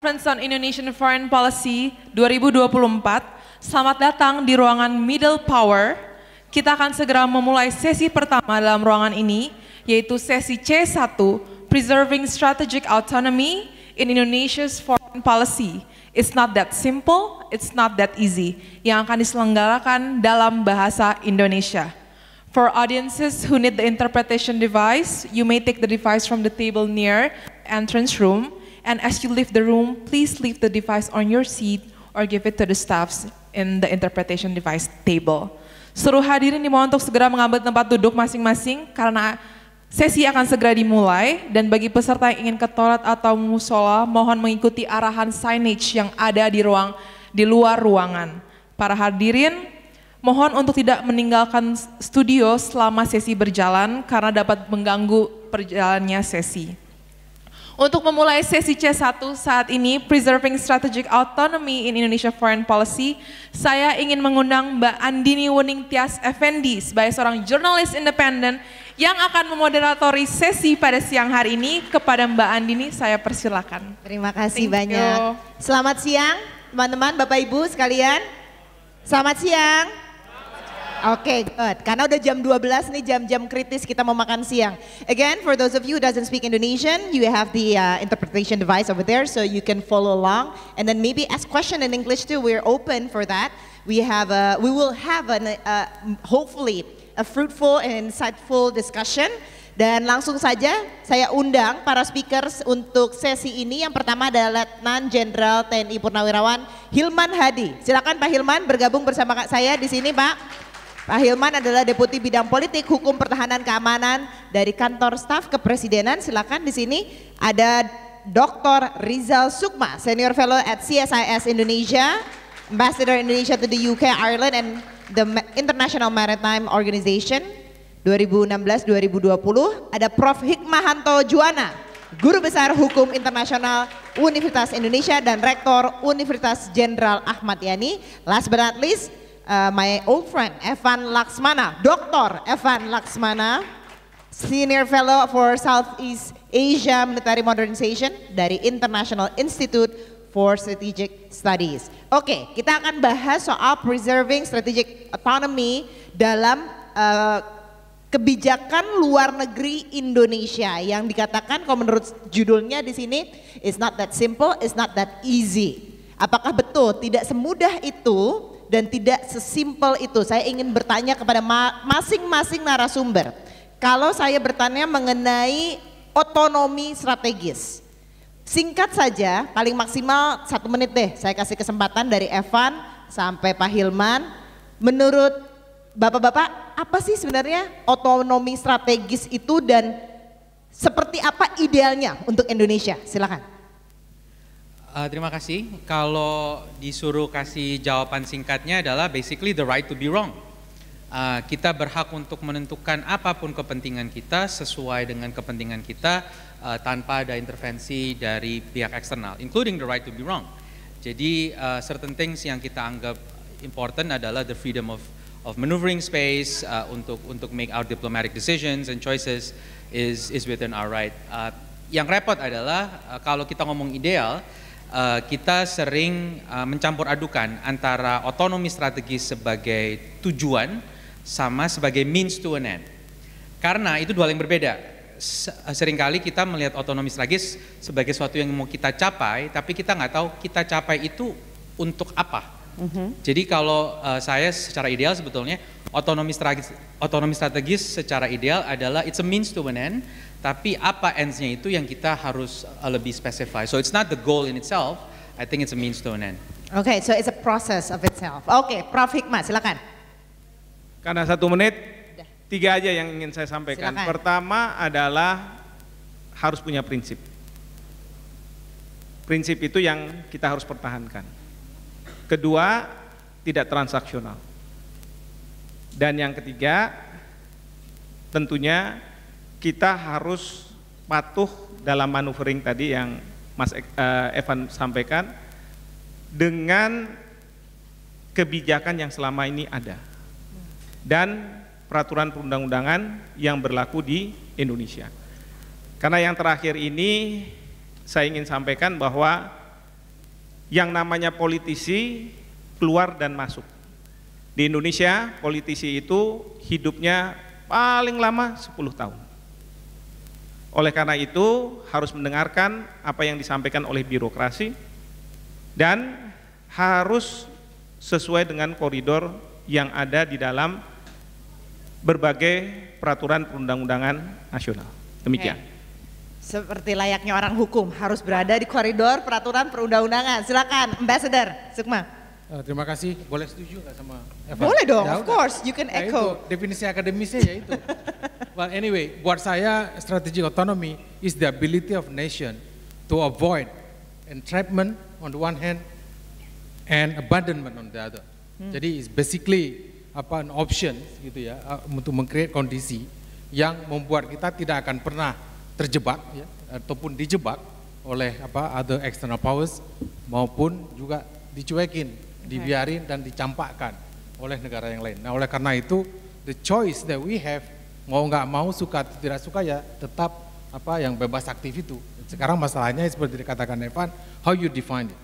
Conference on Indonesian Foreign Policy 2024. Selamat datang di ruangan Middle Power. Kita akan segera memulai sesi pertama dalam ruangan ini, yaitu sesi C1, Preserving Strategic Autonomy in Indonesia's Foreign Policy. It's not that simple, it's not that easy, yang akan diselenggarakan dalam bahasa Indonesia. For audiences who need the interpretation device, you may take the device from the table near entrance room, and as you leave the room, please leave the device on your seat or give it to the staffs in the interpretation device table. Seluruh hadirin dimohon untuk segera mengambil tempat duduk masing-masing karena sesi akan segera dimulai, dan bagi peserta yang ingin ke toilet atau musola, mohon mengikuti arahan signage yang ada di luar ruangan. Para hadirin, mohon untuk tidak meninggalkan studio selama sesi berjalan karena dapat mengganggu perjalannya sesi. Untuk memulai sesi C1 saat ini, Preserving Strategic Autonomy in Indonesia Foreign Policy, saya ingin mengundang Mbak Andini Wuning Tias Effendi sebagai seorang jurnalis independen yang akan memoderatori sesi pada siang hari ini. Kepada Mbak Andini, saya persilakan. Terima kasih banyak. Selamat siang teman-teman, Bapak Ibu sekalian. Selamat siang. Oke, good. Karena udah jam 12 nih, jam-jam kritis kita mau makan siang. Again, for those of you who doesn't speak Indonesian, you have the interpretation device over there, so you can follow along. And then maybe ask question in English too. We're open for that. We will have hopefully a fruitful and insightful discussion. Dan langsung saja saya undang para speakers untuk sesi ini. Yang pertama adalah Letnan Jenderal TNI Purnawirawan Hilman Hadi. Silakan Pak Hilman bergabung bersama saya di sini, Pak. Pak Hilman adalah Deputi Bidang Politik, Hukum, Pertahanan, Keamanan dari Kantor Staf Kepresidenan. Silakan di sini ada Dr. Rizal Sukma, Senior Fellow at CSIS Indonesia, Ambassador Indonesia to the UK, Ireland, and the International Maritime Organization 2016-2020. Ada Prof. Hikmahanto Juwana, Guru Besar Hukum Internasional Universitas Indonesia dan Rektor Universitas Jenderal Ahmad Yani. Last but not least, my old friend Evan Laksmana, Dr. Evan Laksmana, Senior Fellow for Southeast Asia Military Modernization dari International Institute for Strategic Studies. Oke, kita akan bahas soal preserving strategic autonomy dalam kebijakan luar negeri Indonesia yang dikatakan kalau menurut judulnya di sini it's not that simple, it's not that easy. Apakah betul tidak semudah itu dan tidak sesimpel itu? Saya ingin bertanya kepada masing-masing narasumber. Kalau saya bertanya mengenai otonomi strategis, singkat saja, paling maksimal 1 menit deh. Saya kasih kesempatan dari Evan sampai Pak Hilman. Menurut Bapak-bapak, apa sih sebenarnya otonomi strategis itu dan seperti apa idealnya untuk Indonesia? Silakan. Terima kasih. Kalau disuruh kasih jawaban singkatnya adalah basically the right to be wrong. Kita berhak untuk menentukan apapun kepentingan kita sesuai dengan kepentingan kita tanpa ada intervensi dari pihak eksternal, including the right to be wrong. Jadi certain things yang kita anggap important adalah the freedom of maneuvering space untuk make our diplomatic decisions and choices is within our right. Yang repot adalah kalau kita ngomong ideal, kita sering mencampur adukan antara otonomi strategis sebagai tujuan sama sebagai means to an end. Karena itu dua hal yang berbeda. Seringkali kita melihat otonomi strategis sebagai sesuatu yang mau kita capai, tapi kita nggak tahu kita capai itu untuk apa. Jadi kalau saya secara ideal sebetulnya otonomi strategis secara ideal adalah it's a means to an end. Tapi apa ends-nya itu yang kita harus lebih specify. So it's not the goal in itself, I think it's a means to an end. Okay, so it's a process of itself. Okay, Prof. Hikmah, silakan. Karena 1 menit, 3 aja yang ingin saya sampaikan. Silakan. Pertama adalah harus punya prinsip. Prinsip itu yang kita harus pertahankan. Kedua, tidak transaksional. Dan yang ketiga, tentunya kita harus patuh dalam maneuvering tadi yang Mas Evan sampaikan dengan kebijakan yang selama ini ada dan peraturan perundang-undangan yang berlaku di Indonesia. Karena yang terakhir ini saya ingin sampaikan bahwa yang namanya politisi keluar dan masuk. Di Indonesia politisi itu hidupnya paling lama 10 tahun. Oleh karena itu harus mendengarkan apa yang disampaikan oleh birokrasi dan harus sesuai dengan koridor yang ada di dalam berbagai peraturan perundang-undangan nasional. Demikian. Seperti layaknya orang hukum harus berada di koridor peraturan perundang-undangan. Silakan, Ambassador Sukma. Terima kasih. Boleh setuju nggak sama Evan? Boleh dong, Ya, of course, you can echo. Itu, definisi akademisnya ya itu. Well anyway, buat saya strategic autonomy is the ability of nation to avoid entrapment on the one hand and abandonment on the other. Jadi it's basically an option gitu ya untuk meng-create kondisi yang membuat kita tidak akan pernah terjebak ya, ataupun dijebak oleh other external powers maupun juga dicuekin, dibiarin dan dicampakkan oleh negara yang lain. Nah oleh karena itu the choice that we have, mau nggak mau, suka atau tidak suka ya tetap yang bebas aktif itu. Sekarang masalahnya seperti dikatakan Evan, how you define it.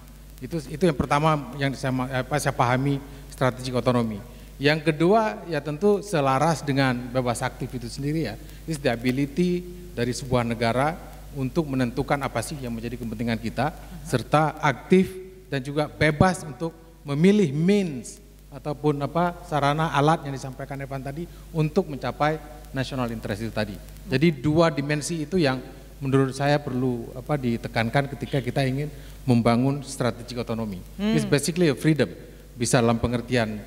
Itu yang pertama yang saya pahami strategic otonomi. Yang kedua ya tentu selaras dengan bebas aktif itu sendiri ya, is the ability dari sebuah negara untuk menentukan apa sih yang menjadi kepentingan kita, serta aktif dan juga bebas untuk memilih means ataupun sarana alat yang disampaikan Evan tadi untuk mencapai national interest itu tadi. Jadi dua dimensi itu yang menurut saya perlu ditekankan ketika kita ingin membangun strategic otonomi. It's basically a freedom. Bisa dalam pengertian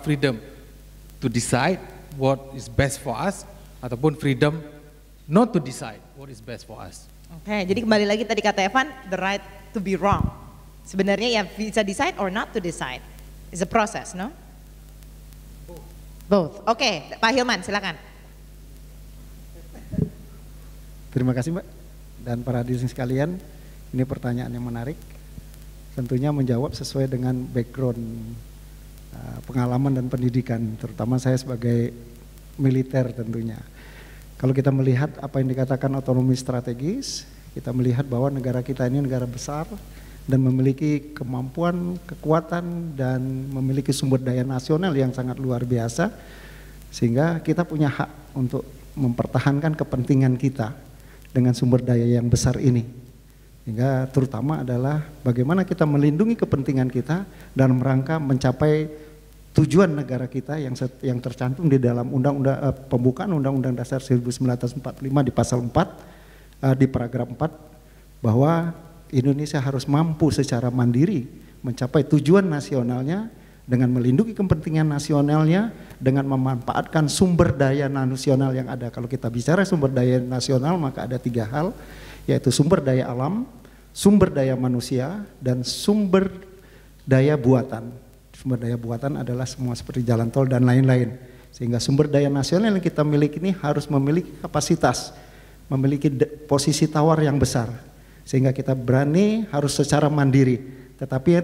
freedom to decide what is best for us ataupun freedom not to decide what is best for us. Oke, jadi kembali lagi tadi kata Evan, the right to be wrong. Sebenarnya ya bisa decide or not to decide. It's a process, no? Both. Oke, Pak Hilman silakan. Terima kasih Mbak dan para hadirin sekalian. Ini pertanyaan yang menarik. Tentunya menjawab sesuai dengan background pengalaman dan pendidikan, terutama saya sebagai militer tentunya. Kalau kita melihat apa yang dikatakan otonomi strategis, kita melihat bahwa negara kita ini negara besar dan memiliki kemampuan, kekuatan dan memiliki sumber daya nasional yang sangat luar biasa, sehingga kita punya hak untuk mempertahankan kepentingan kita dengan sumber daya yang besar ini. Sehingga terutama adalah bagaimana kita melindungi kepentingan kita dalam rangka mencapai tujuan negara kita yang tercantum di dalam pembukaan Undang-Undang Dasar 1945 di pasal 4 di paragraf 4 bahwa Indonesia harus mampu secara mandiri mencapai tujuan nasionalnya dengan melindungi kepentingan nasionalnya dengan memanfaatkan sumber daya nasional yang ada. Kalau kita bicara sumber daya nasional maka ada 3 hal, yaitu sumber daya alam, sumber daya manusia, dan sumber daya buatan. Sumber daya buatan adalah semua seperti jalan tol dan lain-lain. Sehingga sumber daya nasional yang kita miliki ini harus memiliki kapasitas, memiliki posisi tawar yang besar. Sehingga kita berani harus secara mandiri. Tetapi ya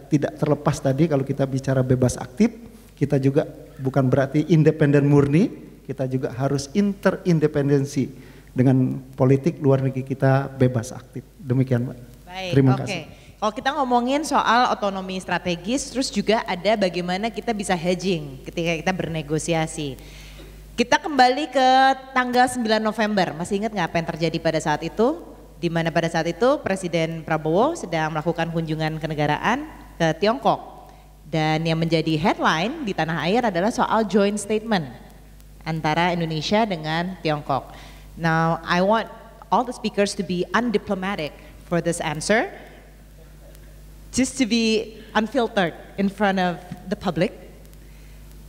tidak terlepas tadi kalau kita bicara bebas aktif, kita juga bukan berarti independen murni, kita juga harus interindependensi dengan politik luar negeri kita bebas aktif. Demikian Mbak. Baik, terima kasih. Kalau kita ngomongin soal otonomi strategis, terus juga ada bagaimana kita bisa hedging ketika kita bernegosiasi. Kita kembali ke tanggal 9 November, masih ingat nggak apa yang terjadi pada saat itu? Di mana pada saat itu Presiden Prabowo sedang melakukan kunjungan kenegaraan ke Tiongkok. Dan yang menjadi headline di tanah air adalah soal joint statement antara Indonesia dengan Tiongkok. Now I want all the speakers to be undiplomatic for this answer. Just to be unfiltered in front of the public.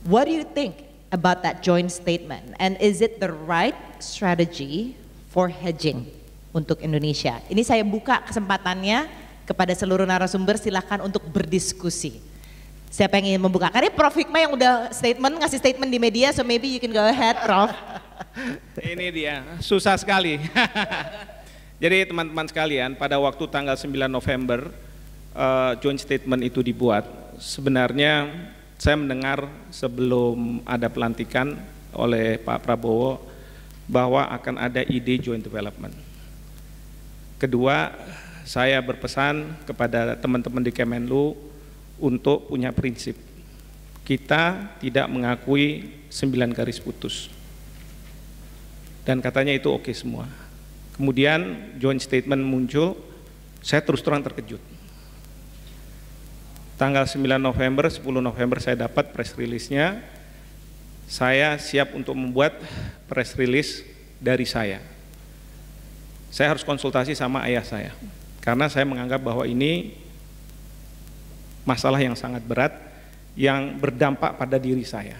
What do you think about that joint statement? And is it the right strategy for hedging untuk Indonesia? Ini saya buka kesempatannya kepada seluruh narasumber, silakan untuk berdiskusi. Siapa yang ingin membuka? Karena Prof Hikmah yang udah ngasih statement di media, so maybe you can go ahead, Prof. Ini dia, susah sekali. Jadi teman-teman sekalian, pada waktu tanggal 9 November, joint statement itu dibuat. Sebenarnya saya mendengar sebelum ada pelantikan oleh Pak Prabowo bahwa akan ada ide joint development. Kedua, saya berpesan kepada teman-teman di Kemenlu untuk punya prinsip. Kita tidak mengakui 9 garis putus. Dan katanya itu oke semua. Kemudian joint statement muncul, saya terus terang terkejut. Tanggal 9 November, 10 November saya dapat press release-nya. Saya siap untuk membuat press release dari saya. Saya harus konsultasi sama ayah saya. Karena saya menganggap bahwa ini masalah yang sangat berat yang berdampak pada diri saya.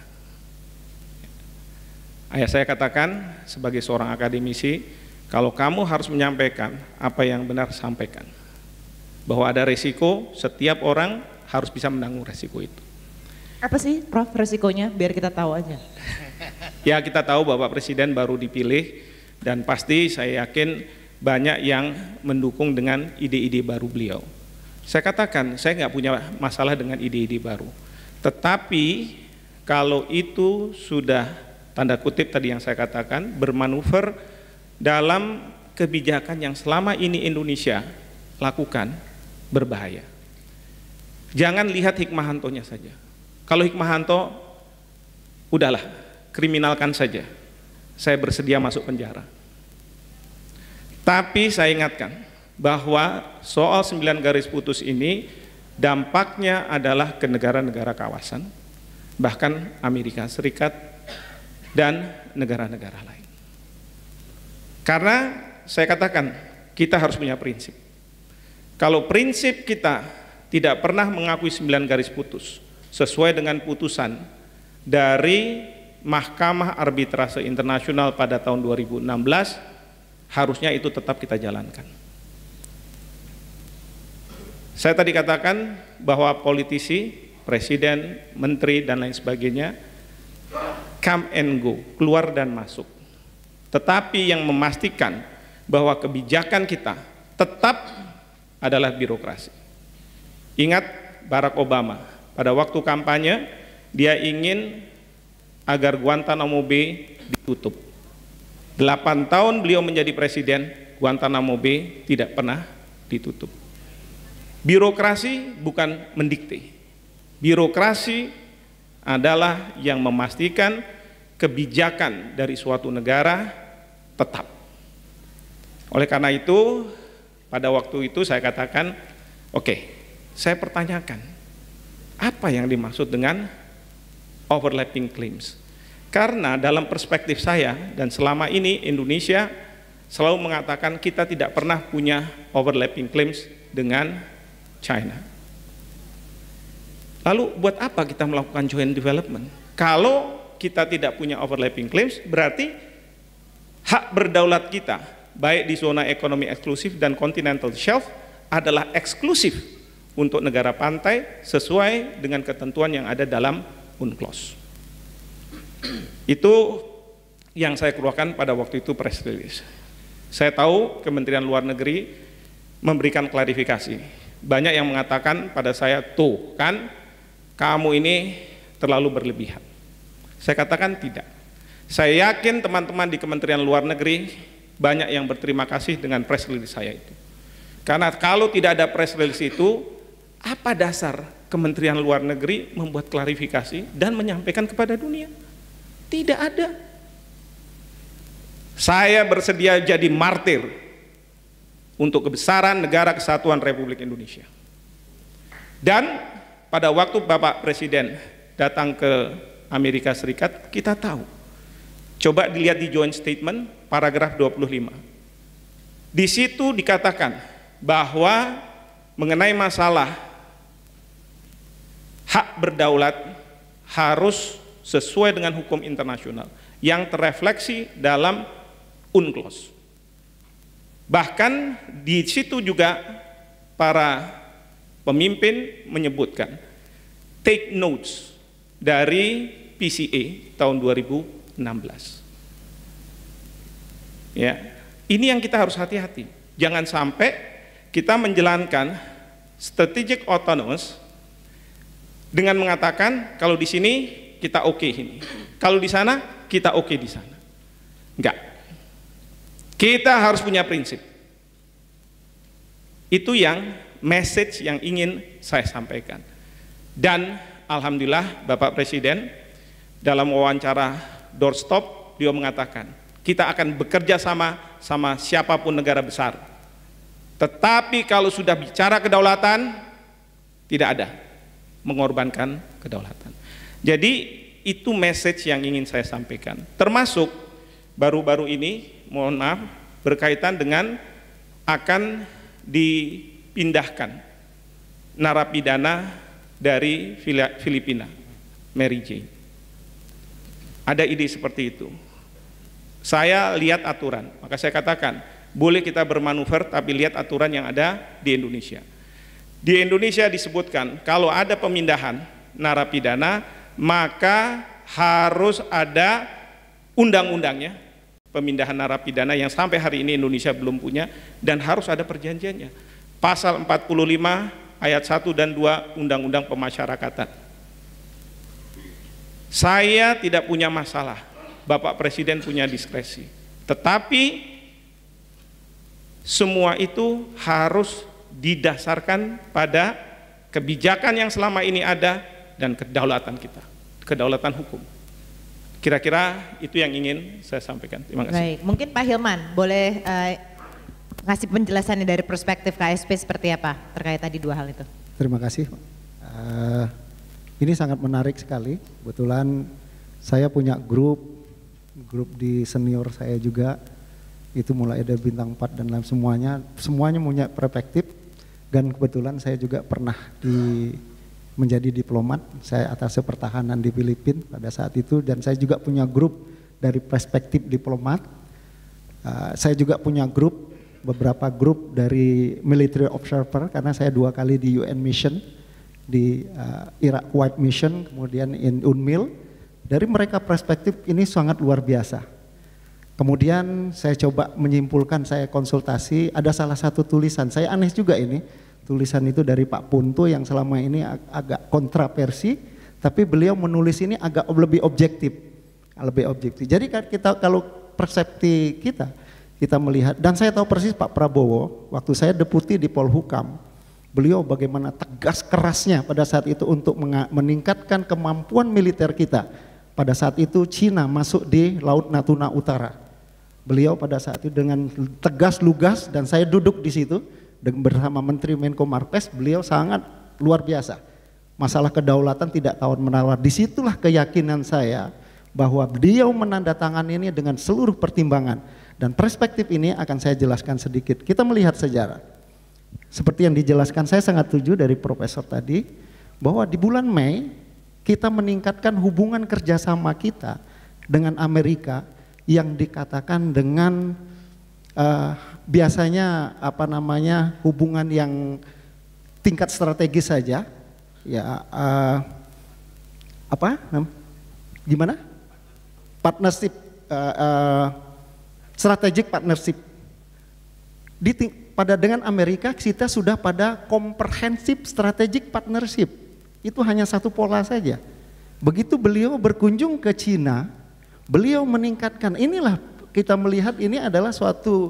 Ayah saya katakan sebagai seorang akademisi, kalau kamu harus menyampaikan apa yang benar, sampaikan. Bahwa ada resiko, setiap orang harus bisa menanggung resiko itu. Apa sih Prof resikonya biar kita tahu aja? Ya, kita tahu Bapak Presiden baru dipilih dan pasti saya yakin banyak yang mendukung dengan ide-ide baru beliau. Saya katakan, saya nggak punya masalah dengan ide-ide baru. Tetapi kalau itu sudah tanda kutip tadi yang saya katakan, bermanuver dalam kebijakan yang selama ini Indonesia lakukan, berbahaya. Jangan lihat hikmahantonya saja. Kalau hikmahanto, udahlah, kriminalkan saja. Saya bersedia masuk penjara. Tapi saya ingatkan bahwa soal 9 garis putus ini dampaknya adalah ke negara-negara kawasan, bahkan Amerika Serikat dan negara-negara lain. Karena saya katakan kita harus punya prinsip. Kalau prinsip kita tidak pernah mengakui 9 garis putus sesuai dengan putusan dari Mahkamah Arbitrase Internasional pada tahun 2016, harusnya itu tetap kita jalankan. Saya tadi katakan bahwa politisi, presiden, menteri, dan lain sebagainya come and go, keluar dan masuk. Tetapi yang memastikan bahwa kebijakan kita tetap adalah birokrasi. Ingat Barack Obama, pada waktu kampanye dia ingin agar Guantanamo Bay ditutup. 8 tahun beliau menjadi presiden, Guantanamo Bay tidak pernah ditutup. Birokrasi bukan mendikte. Birokrasi adalah yang memastikan kebijakan dari suatu negara tetap. Oleh karena itu, pada waktu itu saya katakan, oke, saya pertanyakan, apa yang dimaksud dengan overlapping claims? Karena dalam perspektif saya dan selama ini Indonesia selalu mengatakan kita tidak pernah punya overlapping claims dengan China. Lalu buat apa kita melakukan joint development? Kalau kita tidak punya overlapping claims, berarti hak berdaulat kita baik di zona ekonomi eksklusif dan continental shelf adalah eksklusif untuk negara pantai sesuai dengan ketentuan yang ada dalam UNCLOS. Itu yang saya keluarkan pada waktu itu press release. Saya tahu Kementerian Luar Negeri memberikan klarifikasi. Banyak yang mengatakan pada saya, tuh kan kamu ini terlalu berlebihan. Saya katakan tidak. Saya yakin teman-teman di Kementerian Luar Negeri banyak yang berterima kasih dengan press release saya itu. Karena kalau tidak ada press release itu, apa dasar Kementerian Luar Negeri membuat klarifikasi dan menyampaikan kepada dunia? Tidak ada. Saya bersedia jadi martir untuk kebesaran negara kesatuan Republik Indonesia. Dan pada waktu Bapak Presiden datang ke Amerika Serikat, kita tahu. Coba dilihat di joint statement paragraf 25. Di situ dikatakan bahwa mengenai masalah hak berdaulat harus sesuai dengan hukum internasional yang terrefleksi dalam UNCLOS. Bahkan di situ juga para pemimpin menyebutkan take notes dari PCA tahun 2016. Ya, ini yang kita harus hati-hati. Jangan sampai kita menjalankan strategic autonomous dengan mengatakan kalau di sini kita oke ini, kalau di sana kita oke di sana. Enggak. Kita harus punya prinsip. Itu yang message yang ingin saya sampaikan. Dan alhamdulillah Bapak Presiden dalam wawancara doorstop beliau mengatakan, kita akan bekerja sama siapapun negara besar. Tetapi kalau sudah bicara kedaulatan, tidak ada mengorbankan kedaulatan. Jadi itu message yang ingin saya sampaikan. Termasuk baru-baru ini, mohon maaf, berkaitan dengan akan dipindahkan narapidana dari Filipina, Mary Jane. Ada ide seperti itu. Saya lihat aturan, maka saya katakan, boleh kita bermanuver tapi lihat aturan yang ada di Indonesia. Di Indonesia disebutkan kalau ada pemindahan narapidana, maka harus ada undang-undangnya, pemindahan narapidana yang sampai hari ini Indonesia belum punya, dan harus ada perjanjiannya. Pasal 45 ayat 1 dan 2 Undang-Undang Pemasyarakatan. Saya tidak punya masalah, Bapak Presiden punya diskresi, tetapi semua itu harus didasarkan pada kebijakan yang selama ini ada dan kedaulatan kita, kedaulatan hukum. Kira-kira itu yang ingin saya sampaikan. Terima kasih. Baik, mungkin Pak Hilman boleh ngasih penjelasannya dari perspektif KSP seperti apa terkait tadi dua hal itu. Terima kasih. Ini sangat menarik sekali. Kebetulan saya punya grup di senior saya juga, itu mulai ada bintang 4 dan lain semuanya punya perspektif. Dan kebetulan saya juga pernah menjadi diplomat, saya atas pertahanan di Filipina pada saat itu, dan saya juga punya grup dari perspektif diplomat. Saya juga punya beberapa grup dari military observer, karena saya 2 kali di UN mission, di Iraq White Mission, kemudian in UNMIL. Dari mereka perspektif ini sangat luar biasa. Kemudian saya coba menyimpulkan, saya konsultasi, ada salah satu tulisan, saya aneh juga ini, tulisan itu dari Pak Punto yang selama ini agak kontroversi, tapi beliau menulis ini agak lebih objektif. Jadi kita kalau persepsi kita melihat, dan saya tahu persis Pak Prabowo, waktu saya deputi di Polhukam, beliau bagaimana tegas kerasnya pada saat itu untuk meningkatkan kemampuan militer kita. Pada saat itu Cina masuk di Laut Natuna Utara. Beliau pada saat itu dengan tegas lugas, dan saya duduk di situ bersama Menteri Menko Marves, beliau sangat luar biasa. Masalah kedaulatan tidak tawar-menawar. Disitulah keyakinan saya bahwa beliau menandatangani ini dengan seluruh pertimbangan. Dan perspektif ini akan saya jelaskan sedikit. Kita melihat sejarah. Seperti yang dijelaskan, saya sangat setuju dari Profesor tadi, bahwa di bulan Mei kita meningkatkan hubungan kerjasama kita dengan Amerika yang dikatakan dengan biasanya hubungan yang tingkat strategis saja, ya gimana? Partnership, strategic partnership. Dengan Amerika kita sudah pada comprehensive strategic partnership. Itu hanya satu pola saja. Begitu beliau berkunjung ke Cina, beliau meningkatkan, inilah kita melihat ini adalah suatu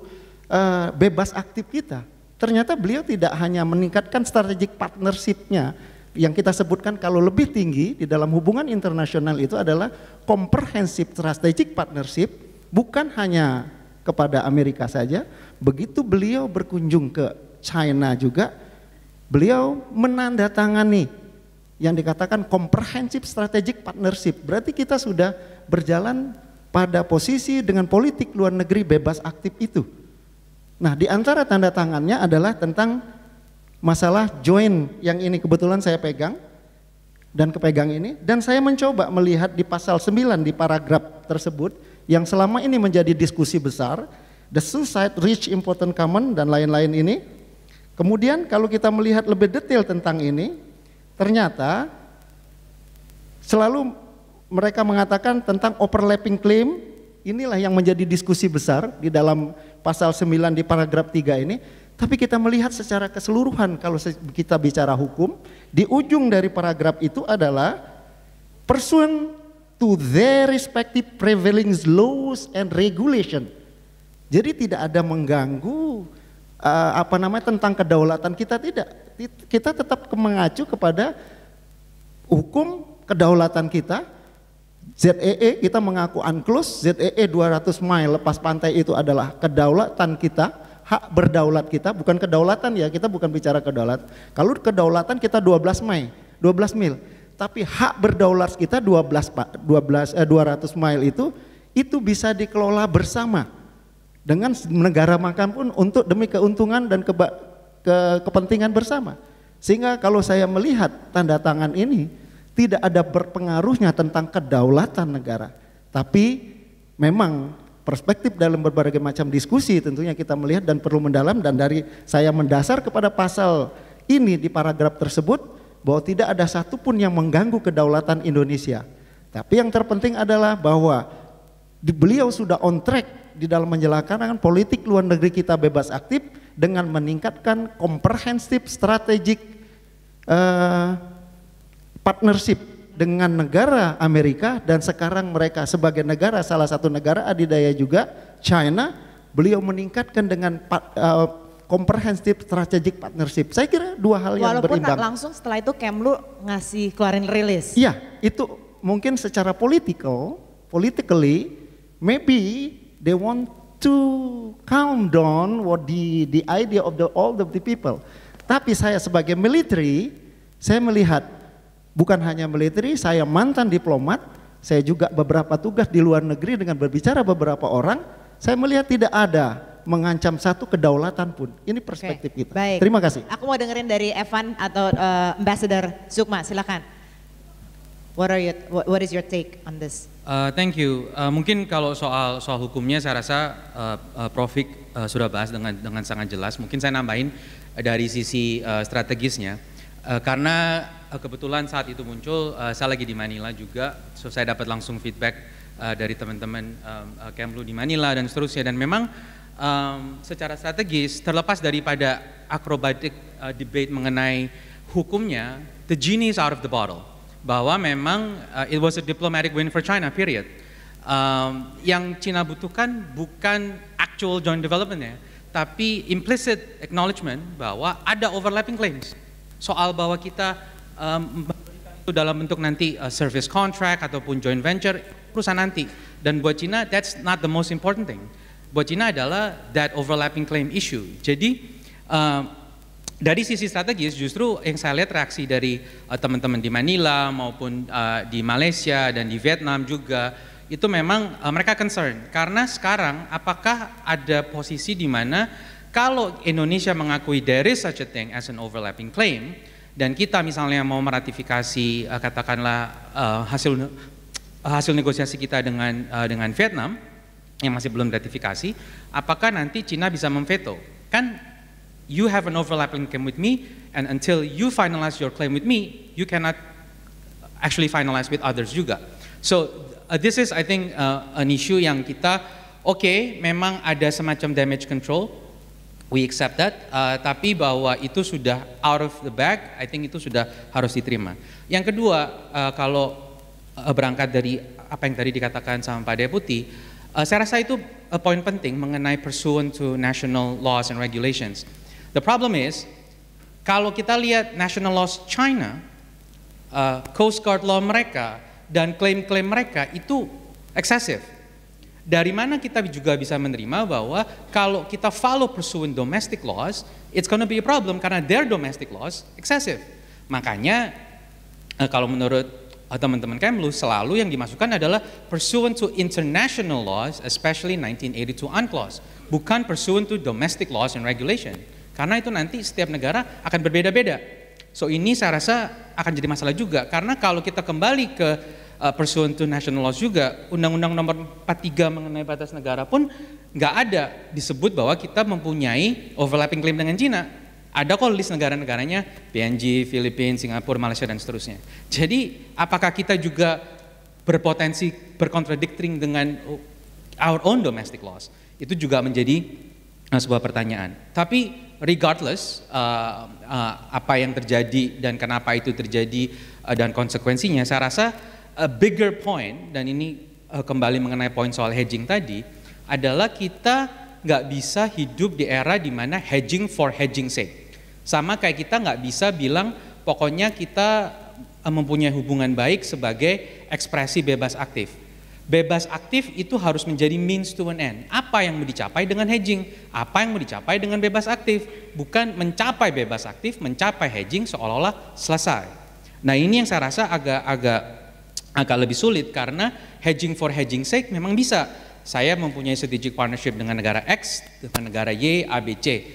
bebas aktif kita. Ternyata beliau tidak hanya meningkatkan strategic partnership-nya, yang kita sebutkan kalau lebih tinggi di dalam hubungan internasional itu adalah comprehensive strategic partnership, bukan hanya kepada Amerika saja. Begitu beliau berkunjung ke China juga, beliau menandatangani yang dikatakan comprehensive strategic partnership. Berarti kita sudah berjalan pada posisi dengan politik luar negeri bebas aktif itu. Nah, di antara tanda tangannya adalah tentang masalah joint, yang ini kebetulan saya pegang dan kepegang ini, dan saya mencoba melihat di pasal 9 di paragraf tersebut yang selama ini menjadi diskusi besar, the suicide reach important common dan lain-lain ini. Kemudian kalau kita melihat lebih detail tentang ini, ternyata selalu mereka mengatakan tentang overlapping claim, inilah yang menjadi diskusi besar di dalam pasal 9 di paragraf 3 ini. Tapi kita melihat secara keseluruhan, kalau kita bicara hukum, di ujung dari paragraf itu adalah pursuant to their respective prevailing laws and regulation. Jadi tidak ada mengganggu tentang kedaulatan kita, tidak. Kita tetap mengacu kepada hukum kedaulatan kita. ZEE kita mengaku UNCLOS, ZEE 200 mile lepas pantai itu adalah kedaulatan kita, hak berdaulat kita, bukan kedaulatan ya, kita bukan bicara kedaulatan. Kalau kedaulatan kita 12 mil, tapi hak berdaulat kita 200 mile itu bisa dikelola bersama dengan negara makan pun untuk demi keuntungan dan kepentingan bersama. Sehingga kalau saya melihat tanda tangan ini tidak ada berpengaruhnya tentang kedaulatan negara, tapi memang perspektif dalam berbagai macam diskusi tentunya kita melihat dan perlu mendalam, dan dari saya mendasar kepada pasal ini di paragraf tersebut bahwa tidak ada satupun yang mengganggu kedaulatan Indonesia. Tapi yang terpenting adalah bahwa beliau sudah on track di dalam menjalankan politik luar negeri kita bebas aktif dengan meningkatkan komprehensif strategic partnership dengan negara Amerika, dan sekarang mereka sebagai negara, salah satu negara adidaya juga, China, beliau meningkatkan dengan comprehensive strategic partnership. Saya kira dua hal yang berimbang. Walaupun langsung setelah itu Kemlu ngasih keluarin rilis. Iya, itu mungkin secara politically, maybe they want to calm down what the idea of all of the people. Tapi saya sebagai military, saya melihat bukan hanya military, saya mantan diplomat, saya juga beberapa tugas di luar negeri dengan berbicara beberapa orang, saya melihat tidak ada mengancam satu kedaulatan pun. Ini perspektif kita. Baik. Terima kasih. Aku mau dengerin dari Evan atau Ambassador Sukma, silakan. What is your take on this? Thank you. Mungkin kalau soal hukumnya saya rasa Prof. Vic sudah bahas dengan sangat jelas. Mungkin saya nambahin dari sisi strategisnya. Karena kebetulan saat itu muncul, saya lagi di Manila juga, so saya dapat langsung feedback dari teman-teman Kemlu di Manila dan seterusnya. Dan memang secara strategis, terlepas daripada akrobatik debate mengenai hukumnya, the genie is out of the bottle. Bahwa memang it was a diplomatic win for China, period. Yang China butuhkan bukan actual joint development-nya, tapi implicit acknowledgement bahwa ada overlapping claims. Soal bahwa kita itu dalam bentuk nanti service contract ataupun joint venture, perusahaan nanti. Dan buat China, that's not the most important thing. Buat China adalah that overlapping claim issue. Jadi dari sisi strategis justru yang saya lihat reaksi dari teman-teman di Manila maupun di Malaysia dan di Vietnam juga, itu memang mereka concern. Karena sekarang apakah ada posisi di mana kalau Indonesia mengakui there is such a thing as an overlapping claim, dan kita misalnya mau meratifikasi katakanlah hasil negosiasi kita dengan Vietnam yang masih belum ratifikasi, apakah nanti Cina bisa memveto? Kan you have an overlapping claim with me, and until you finalize your claim with me, you cannot actually finalize with others juga. So this is, I think, an issue yang kita, memang ada semacam damage control, we accept that, tapi bahwa itu sudah out of the bag, I think itu sudah harus diterima. Yang kedua, kalau berangkat dari apa yang tadi dikatakan sama Pak Deputi, saya rasa itu poin penting mengenai pursuant to national laws and regulations. The problem is, kalau kita lihat national laws China, Coast Guard law mereka, dan klaim-klaim mereka itu excessive. Dari mana kita juga bisa menerima bahwa kalau kita follow pursuant domestic laws, it's gonna be a problem karena their domestic laws excessive. Makanya kalau menurut teman-teman Kemlu, selalu yang dimasukkan adalah pursuant to international laws, especially 1982 UNCLOS, bukan pursuant to domestic laws and regulation. Karena itu nanti setiap negara akan berbeda-beda. So ini saya rasa akan jadi masalah juga, karena kalau kita kembali ke pursuant to national laws juga, Undang-Undang Nomor 43 mengenai batas negara pun nggak ada disebut bahwa kita mempunyai overlapping claim dengan Cina. Ada kok list negara-negaranya, PNG, Filipina, Singapura, Malaysia, dan seterusnya. Jadi apakah kita juga berpotensi berkontradikting dengan our own domestic laws? Itu juga menjadi sebuah pertanyaan. Tapi regardless apa yang terjadi dan kenapa itu terjadi dan konsekuensinya, saya rasa a bigger point, dan ini kembali mengenai poin soal hedging tadi, adalah kita nggak bisa hidup di era di mana hedging for hedging sake. Sama kayak kita nggak bisa bilang pokoknya kita mempunyai hubungan baik sebagai ekspresi bebas aktif. Bebas aktif itu harus menjadi means to an end. Apa yang mau dicapai dengan hedging? Apa yang mau dicapai dengan bebas aktif? Bukan mencapai bebas aktif, mencapai hedging seolah-olah selesai. Nah ini yang saya rasa agak lebih sulit karena hedging for hedging sake memang bisa. Saya mempunyai strategic partnership dengan negara X, dengan negara Y, ABC.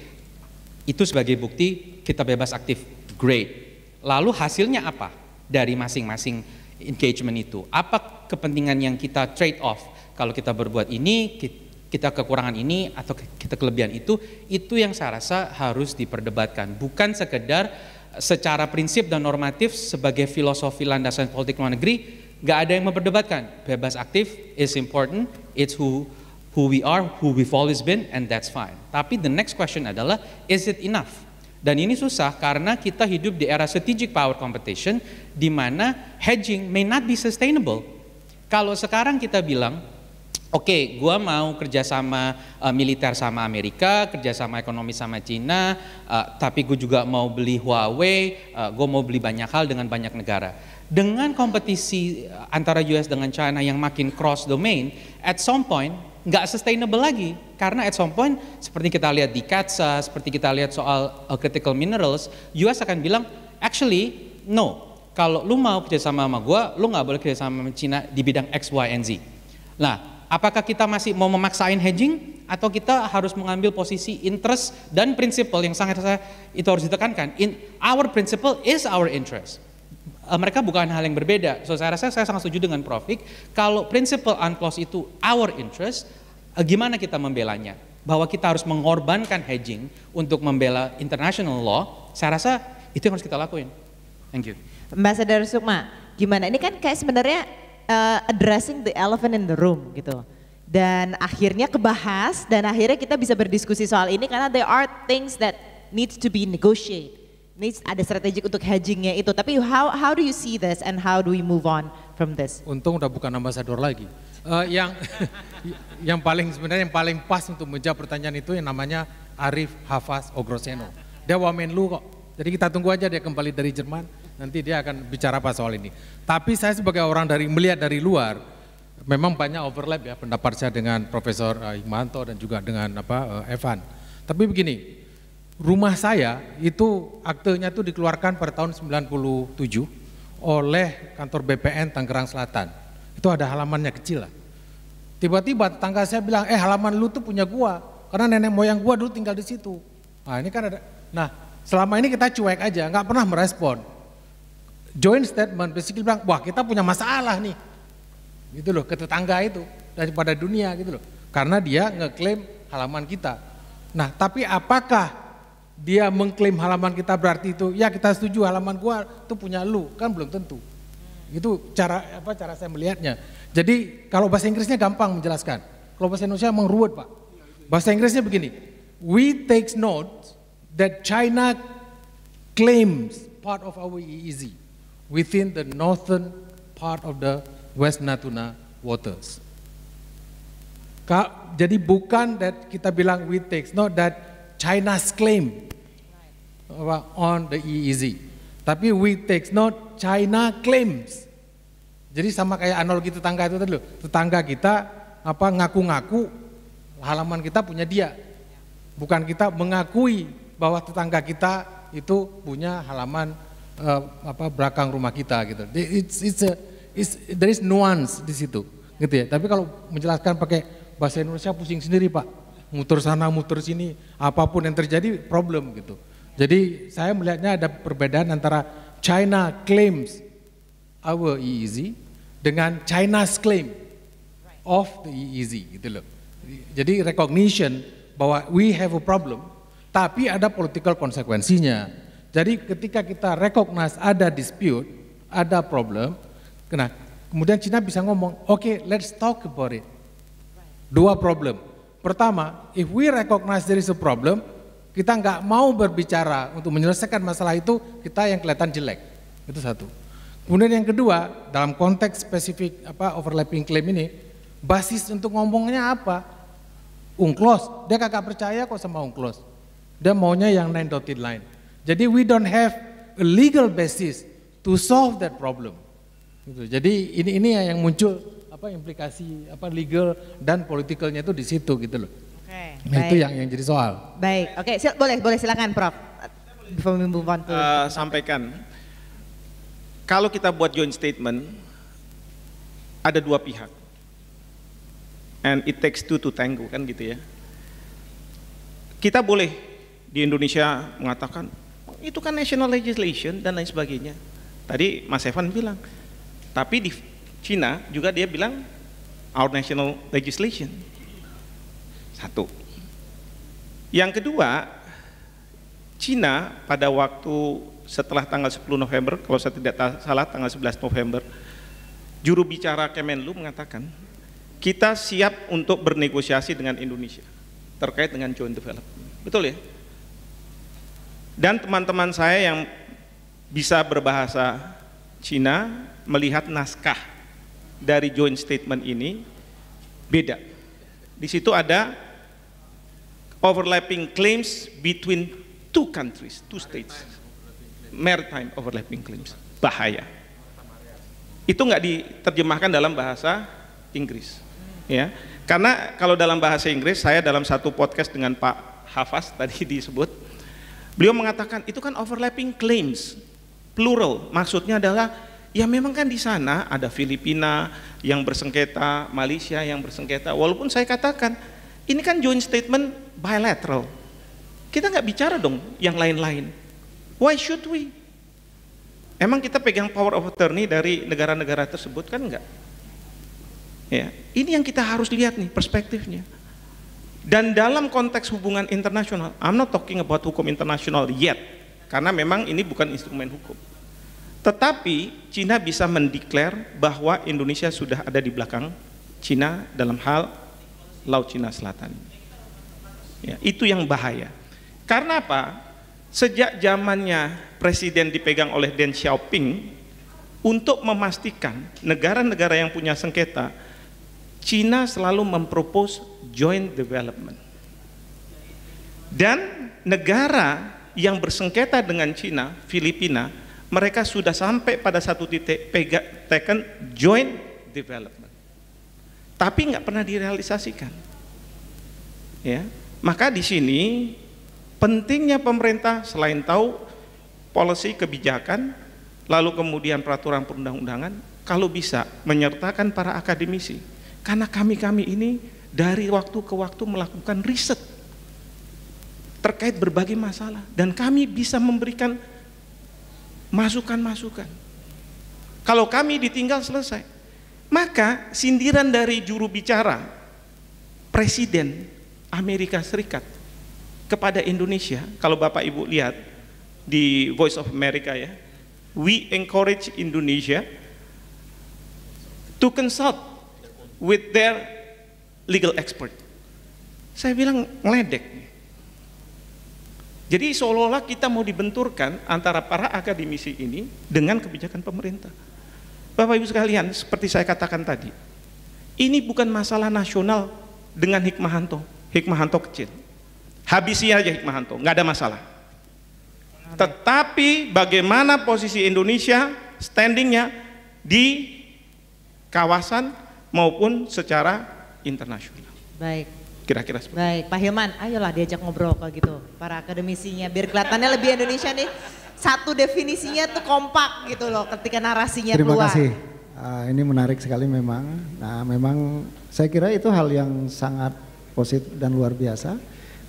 Itu sebagai bukti kita bebas aktif, great. Lalu hasilnya apa dari masing-masing engagement itu? Apa kepentingan yang kita trade off? Kalau kita berbuat ini, kita kekurangan ini atau kita kelebihan itu yang saya rasa harus diperdebatkan. Bukan sekedar secara prinsip dan normatif sebagai filosofi landasan politik luar negeri, nggak ada yang memperdebatkan. Bebas aktif is important, it's who we are, who we've always been, and that's fine. Tapi the next question adalah, is it enough? Dan ini susah karena kita hidup di era strategic power competition di mana hedging may not be sustainable. Kalau sekarang kita bilang, oke, gua mau kerjasama militer sama Amerika, kerjasama ekonomi sama Cina, tapi gue juga mau beli Huawei, gue mau beli banyak hal dengan banyak negara. Dengan kompetisi antara US dengan China yang makin cross domain, at some point nggak sustainable lagi karena at some point seperti kita lihat di CATSA, seperti kita lihat soal critical minerals, US akan bilang actually no, kalau lu mau kerjasama sama gua, lu nggak boleh kerjasama sama Cina di bidang X, Y, and Z. Nah, apakah kita masih mau memaksain hedging atau kita harus mengambil posisi interest dan prinsipal yang sangat itu harus ditekankan. Our principle is our interest. Mereka bukan hal yang berbeda. So saya rasa saya sangat setuju dengan Prof. Kalau principle UNCLOS itu our interest, gimana kita membelanya? Bahwa kita harus mengorbankan hedging untuk membela international law, saya rasa itu yang harus kita lakuin. Thank you. Ambassador Sukma, gimana? Ini kan kayak sebenarnya addressing the elephant in the room gitu. Dan akhirnya kebahas dan akhirnya kita bisa berdiskusi soal ini karena there are things that needs to be negotiated. Ada strategik untuk hedgingnya itu, tapi how do you see this and how do we move on from this? Untung udah bukan ambasador lagi. Yang paling pas untuk menjawab pertanyaan itu yang namanya Arif Hafaz Ogroseno. Dia Wamenlu kok, jadi kita tunggu aja dia kembali dari Jerman, nanti dia akan bicara apa soal ini. Tapi saya sebagai orang melihat dari luar, memang banyak overlap ya pendapat saya dengan Profesor Hikmanto dan juga dengan Evan. Tapi begini, rumah saya itu aktenya itu dikeluarkan pada tahun 97 oleh kantor BPN Tangerang Selatan. Itu ada halamannya kecil lah. Tiba-tiba tetangga saya bilang, halaman lu tuh punya gua, karena nenek moyang gua dulu tinggal di situ. Nah ini kan ada. Nah selama ini kita cuek aja, nggak pernah merespon. Joint statement basically bilang, wah kita punya masalah nih, gitu loh, ke tetangga itu daripada dunia gitu loh, karena dia ngeklaim halaman kita. Nah tapi apakah dia mengklaim halaman kita berarti itu ya kita setuju halaman gua itu punya lu, kan belum tentu. Itu cara saya melihatnya. Jadi kalau bahasa Inggrisnya gampang menjelaskan. Kalau bahasa Indonesia emang ruwet, Pak. Bahasa Inggrisnya begini. We take note that China claims part of our EEZ within the northern part of the West Natuna waters. Jadi bukan that kita bilang we take note that China's claim on the EEZ. Tapi we take note China claims. Jadi sama kayak analogi tetangga itu tadi loh. Tetangga kita ngaku-ngaku halaman kita punya dia. Bukan kita mengakui bahwa tetangga kita itu punya halaman belakang rumah kita gitu. There is nuance di situ gitu ya. Tapi kalau menjelaskan pakai bahasa Indonesia pusing sendiri, Pak. Muter sana, muter sini, apapun yang terjadi problem gitu. Jadi saya melihatnya ada perbedaan antara China claims our EEZ dengan China's claim of the EEZ gitu loh. Jadi recognition bahwa we have a problem, tapi ada political konsekuensinya. Jadi ketika kita recognize ada dispute, ada problem, kemudian China bisa ngomong, okay, let's talk about it. Dua problem. Pertama, if we recognize there is a problem, kita nggak mau berbicara untuk menyelesaikan masalah itu, kita yang kelihatan jelek. Itu satu. Kemudian yang kedua, dalam konteks spesifik overlapping claim ini, basis untuk ngomongnya apa? UNCLOS, dia kagak percaya kok sama UNCLOS. Dia maunya yang 9 dotted line. Jadi we don't have a legal basis to solve that problem. Gitu. Jadi ini yang muncul implikasi legal dan politikalnya itu di situ gitu loh. Oke, Nah, itu yang jadi soal. Baik, oke, boleh silakan Prof. Before we move on to Sampaikan, kalau kita buat joint statement, ada dua pihak, and it takes two to tango kan gitu ya. Kita boleh di Indonesia mengatakan itu kan national legislation dan lain sebagainya. Tadi Mas Evan bilang, tapi di Cina juga dia bilang our national legislation. Satu. Yang kedua, Cina pada waktu setelah tanggal 10 November, kalau saya tidak salah tanggal 11 November, juru bicara Kemenlu mengatakan, kita siap untuk bernegosiasi dengan Indonesia terkait dengan joint development. Betul ya? Dan teman-teman saya yang bisa berbahasa Cina melihat naskah dari joint statement ini beda. Di situ ada overlapping claims between two countries, two states. Maritime overlapping claims. Bahaya. Itu nggak diterjemahkan dalam bahasa Inggris. Ya. Karena kalau dalam bahasa Inggris, saya dalam satu podcast dengan Pak Hafaz tadi disebut, beliau mengatakan itu kan overlapping claims, plural. Maksudnya adalah ya memang kan di sana ada Filipina yang bersengketa, Malaysia yang bersengketa. Walaupun saya katakan ini kan joint statement bilateral. Kita nggak bicara dong yang lain-lain. Why should we? Emang kita pegang power of attorney dari negara-negara tersebut kan enggak? Ya, ini yang kita harus lihat nih perspektifnya. Dan dalam konteks hubungan internasional, I'm not talking about hukum internasional yet, karena memang ini bukan instrumen hukum. Tetapi Cina bisa mendeklar bahwa Indonesia sudah ada di belakang Cina dalam hal Laut Cina Selatan. Ya, itu yang bahaya. Karena apa? Sejak zamannya presiden dipegang oleh Deng Xiaoping, untuk memastikan negara-negara yang punya sengketa, Cina selalu mempropose joint development. Dan negara yang bersengketa dengan Cina, Filipina, mereka sudah sampai pada satu titik taken joint development, tapi nggak pernah direalisasikan. Ya, maka di sini pentingnya pemerintah selain tahu policy kebijakan, lalu kemudian peraturan perundang-undangan, kalau bisa menyertakan para akademisi, karena kami ini dari waktu ke waktu melakukan riset terkait berbagai masalah, dan kami bisa memberikan masukan-masukan. Kalau kami ditinggal selesai, maka sindiran dari juru bicara Presiden Amerika Serikat kepada Indonesia, kalau Bapak Ibu lihat di Voice of America ya, we encourage Indonesia to consult with their legal expert. Saya bilang ngeledek. Jadi seolah-olah kita mau dibenturkan antara para akademisi ini dengan kebijakan pemerintah. Bapak Ibu sekalian, seperti saya katakan tadi, ini bukan masalah nasional dengan Hikmahanto. Hikmahanto kecil, habisi aja Hikmahanto, nggak ada masalah. Tetapi bagaimana posisi Indonesia standingnya di kawasan maupun secara internasional. Baik. Kira-kira seperti Baik, Pak Hilman, ayolah diajak ngobrol kalau gitu, para akademisinya, biar kelihatannya lebih Indonesia nih. Satu definisinya tuh kompak gitu loh, ketika narasinya keluar. Terima kasih. Ini menarik sekali memang. Nah, memang saya kira itu hal yang sangat positif dan luar biasa.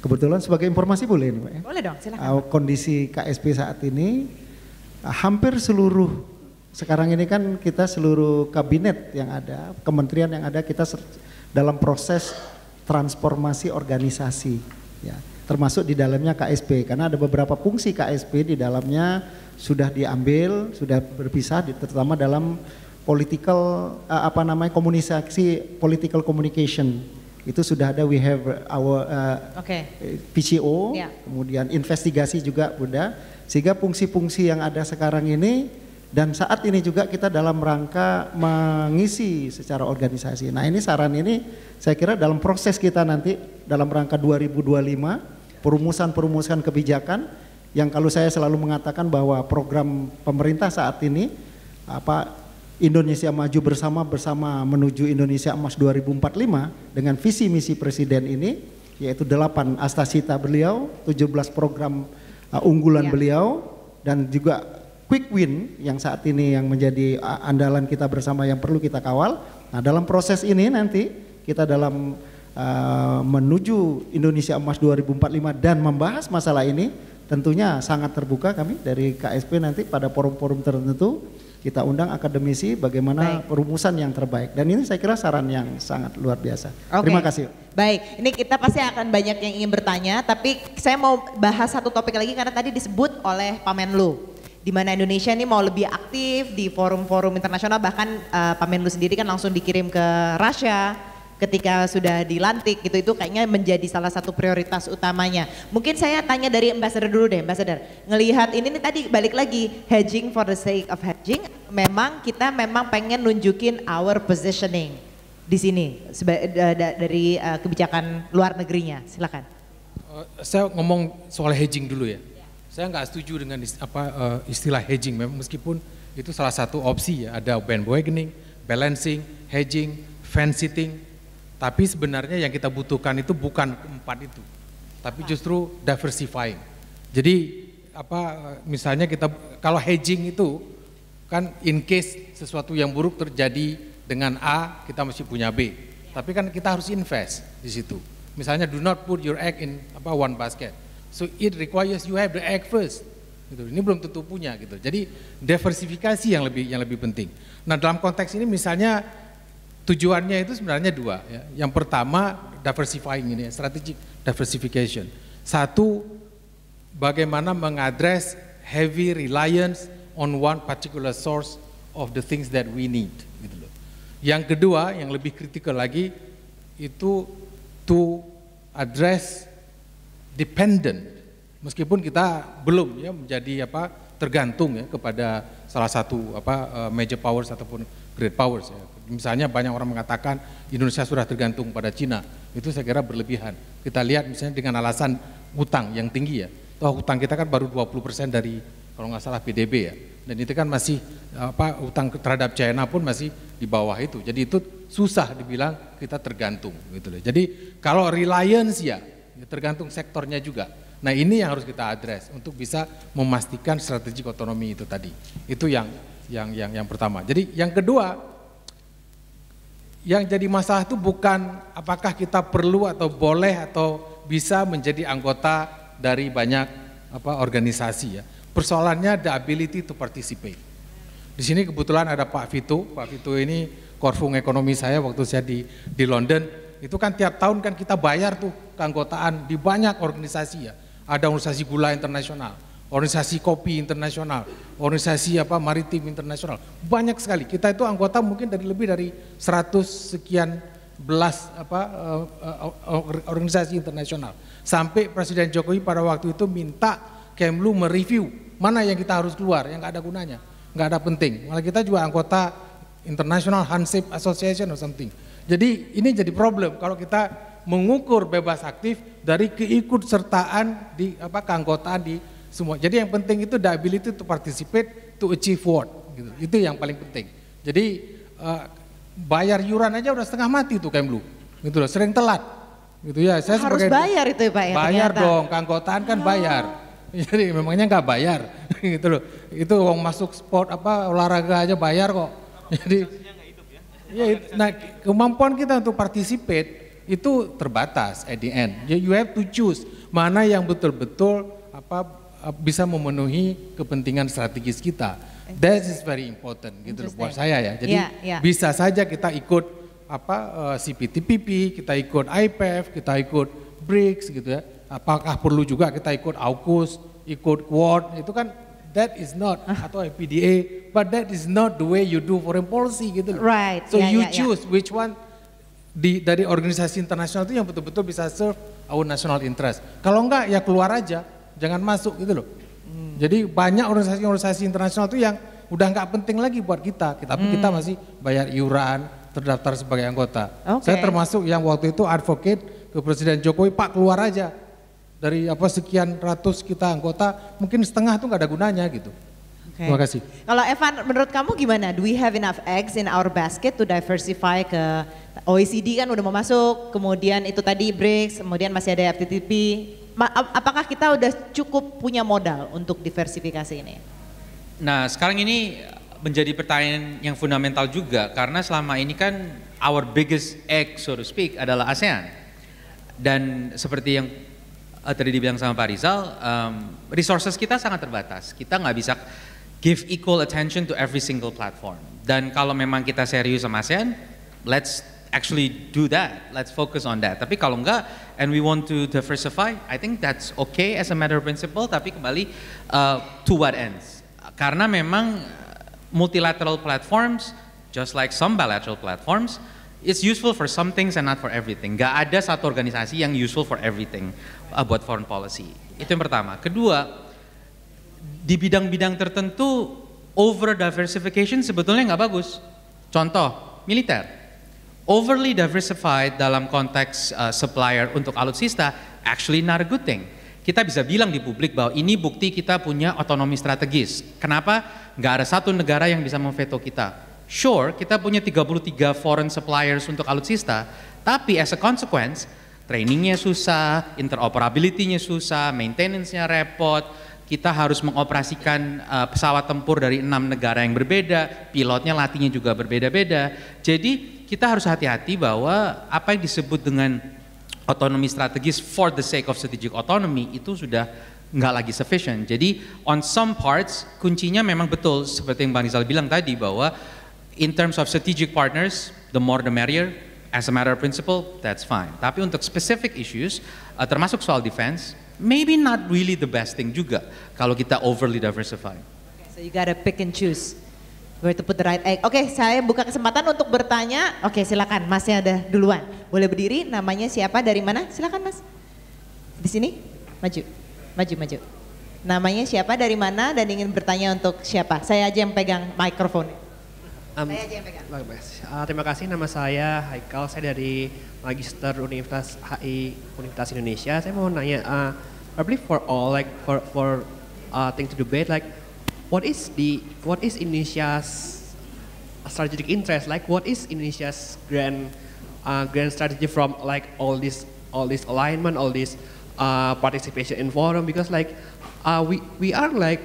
Kebetulan sebagai informasi boleh nih Pak ya? Boleh dong, silakan. Kondisi KSP saat ini hampir seluruh, sekarang ini kan kita seluruh kabinet yang ada, kementerian yang ada, kita dalam proses transformasi organisasi ya, termasuk di dalamnya KSP, karena ada beberapa fungsi KSP di dalamnya sudah diambil, sudah berpisah, terutama dalam political komunikasi, political communication itu sudah ada, we have our PCO, kemudian investigasi juga udah, sehingga fungsi-fungsi yang ada sekarang ini dan saat ini juga kita dalam rangka mengisi secara organisasi. Nah ini saran ini saya kira dalam proses kita nanti dalam rangka 2025, perumusan kebijakan yang kalau saya selalu mengatakan bahwa program pemerintah saat ini Indonesia Maju bersama menuju Indonesia Emas 2045 dengan visi misi presiden ini, yaitu 8 astasita beliau, 17 program unggulan beliau, dan juga quick win yang saat ini yang menjadi andalan kita bersama yang perlu kita kawal. Nah, dalam proses ini nanti kita dalam menuju Indonesia Emas 2045 dan membahas masalah ini, tentunya sangat terbuka kami dari KSP nanti pada forum-forum tertentu kita undang akademisi bagaimana perumusan yang terbaik, dan ini saya kira saran yang sangat luar biasa. Terima kasih. Baik, ini kita pasti akan banyak yang ingin bertanya, tapi saya mau bahas satu topik lagi karena tadi disebut oleh Pak Menlu, di mana Indonesia ini mau lebih aktif di forum-forum internasional, bahkan Pak Menlu sendiri kan langsung dikirim ke Russia ketika sudah dilantik gitu, itu kayaknya menjadi salah satu prioritas utamanya. Mungkin saya tanya dari Ambassador dulu deh, Ambassador. Ngelihat ini nih tadi balik lagi, hedging for the sake of hedging, memang kita pengen nunjukin our positioning di sini dari kebijakan luar negerinya. Silakan. Saya ngomong soal hedging dulu ya. Saya nggak setuju dengan istilah hedging, memang meskipun itu salah satu opsi ya, ada bandwagoning, balancing, hedging, fence sitting. Tapi sebenarnya yang kita butuhkan itu bukan keempat itu, tapi justru diversifying. Jadi misalnya kita kalau hedging itu kan in case sesuatu yang buruk terjadi dengan A, kita mesti punya B. Tapi kan kita harus invest di situ. Misalnya do not put your egg in one basket. So it requires you have the egg first. Gitu. Ini belum tentu punya gitu. Jadi diversifikasi yang lebih penting. Nah, dalam konteks ini misalnya tujuannya itu sebenarnya dua ya. Yang pertama diversifying ini, strategic diversification. Satu, bagaimana mengadres heavy reliance on one particular source of the things that we need gitu loh. Yang kedua, yang lebih kritikal lagi itu to address dependent, meskipun kita belum ya menjadi tergantung ya kepada salah satu major powers ataupun great powers ya. Misalnya banyak orang mengatakan Indonesia sudah tergantung pada Cina, itu saya kira berlebihan. Kita lihat misalnya dengan alasan hutang yang tinggi ya, toh hutang kita kan baru 20% dari kalau nggak salah PDB ya, dan itu kan masih hutang terhadap China pun masih di bawah itu, jadi itu susah dibilang kita tergantung gitu loh. Jadi kalau reliance ya tergantung sektornya juga. Nah, ini yang harus kita address untuk bisa memastikan strategi otonomi itu tadi. Itu yang pertama. Jadi yang kedua, yang jadi masalah itu bukan apakah kita perlu atau boleh atau bisa menjadi anggota dari banyak organisasi ya. Persoalannya the ability to participate. Di sini kebetulan ada Pak Vito. Pak Vito ini korfung ekonomi saya waktu saya di London. Itu kan tiap tahun kan kita bayar tuh keanggotaan di banyak organisasi ya. Ada organisasi gula internasional, organisasi kopi internasional, organisasi maritim internasional, banyak sekali. Kita itu anggota mungkin lebih dari 100 sekian belas organisasi internasional. Sampai Presiden Jokowi pada waktu itu minta Kemlu mereview mana yang kita harus keluar, yang nggak ada gunanya, nggak ada penting. Malah kita juga anggota International Handshake Association or something. Jadi ini jadi problem kalau kita mengukur bebas aktif dari keikutsertaan di keanggotaan di semua. Jadi yang penting itu the ability to participate to achieve what gitu. Itu yang paling penting. Jadi bayar iuran aja udah setengah mati tuh Kemlu. Gitu loh, sering telat. Gitu ya. Saya harus bayar itu ya Pak ya. Bayar ternyata. Dong, keanggotaan kan bayar. Jadi memangnya nggak bayar gitu loh. Itu uang masuk sport olahraga aja bayar kok. Jadi nah kemampuan kita untuk participate itu terbatas at the end. You have to choose mana yang betul-betul bisa memenuhi kepentingan strategis kita. That is very important gitu loh buat saya ya. Jadi bisa saja kita ikut CPTPP, kita ikut IPEF, kita ikut BRICS gitu ya. Apakah perlu juga kita ikut AUKUS, ikut Quad, itu kan that is not atau PDA, but that is not the way you do foreign policy gitu loh. Right. So you choose which one dari organisasi internasional itu yang betul-betul bisa serve our national interest. Kalau enggak ya keluar aja, jangan masuk gitu loh. Jadi banyak organisasi-organisasi internasional itu yang udah nggak penting lagi buat kita, tapi kita masih bayar iuran, terdaftar sebagai anggota. Saya termasuk yang waktu itu advocate ke Presiden Jokowi, Pak keluar aja dari sekian ratus kita anggota, mungkin setengah tuh nggak ada gunanya gitu. Okay. Terima kasih. Kalau Evan, menurut kamu gimana? Do we have enough eggs in our basket to diversify ke OECD kan udah mau masuk, kemudian itu tadi BRICS, kemudian masih ada FTTP. Apakah kita udah cukup punya modal untuk diversifikasi ini? Nah, sekarang ini menjadi pertanyaan yang fundamental juga karena selama ini kan our biggest egg so to speak adalah ASEAN. Dan seperti yang tadi dibilang sama Pak Rizal, resources kita sangat terbatas. Kita nggak bisa give equal attention to every single platform. Dan kalau memang kita serius sama ASEAN, let's actually do that. Let's focus on that. Tapi kalau enggak, and we want to diversify, I think that's okay as a matter of principle. Tapi kembali to what ends? Karena memang multilateral platforms, just like some bilateral platforms, it's useful for some things and not for everything. Gak ada satu organisasi yang useful for everything buat foreign policy. Itu yang pertama. Kedua, di bidang-bidang tertentu over diversification sebetulnya nggak bagus. Contoh, militer. Overly diversified dalam konteks supplier untuk alutsista actually not a good thing. Kita bisa bilang di publik bahwa ini bukti kita punya otonomi strategis. Kenapa? Nggak ada satu negara yang bisa memveto kita. Sure, kita punya 33 foreign suppliers untuk alutsista, tapi as a consequence, trainingnya susah, interoperability-nya susah, maintenance-nya repot, kita harus mengoperasikan pesawat tempur dari 6 negara yang berbeda, pilotnya latihnya juga berbeda-beda. Jadi kita harus hati-hati bahwa apa yang disebut dengan otonomi strategis for the sake of strategic autonomy itu sudah nggak lagi sufficient. Jadi on some parts kuncinya memang betul seperti yang Bang Rizal bilang tadi bahwa in terms of strategic partners, the more the merrier. As a matter of principle, that's fine. Tapi untuk specific issues, termasuk soal defense, maybe not really the best thing juga kalau kita overly diversify. Okay, so you gotta pick and choose where to put the right egg. Oke, saya buka kesempatan untuk bertanya. Oke, silakan, Masnya ada duluan. Boleh berdiri, namanya siapa, dari mana? Silakan Mas. Di sini, maju, maju. Namanya siapa, dari mana, dan ingin bertanya untuk siapa? Saya aja yang pegang mikrofon. Saya aja yang pegang. Terima kasih, nama saya Haikal, saya dari Magister Universitas HI Universitas Indonesia. Saya mau nanya, probably for all, like for thing to debate, like what is Indonesia's strategic interest? Like what is Indonesia's grand strategy from like all this alignment, all this participation in forum? Because like we are like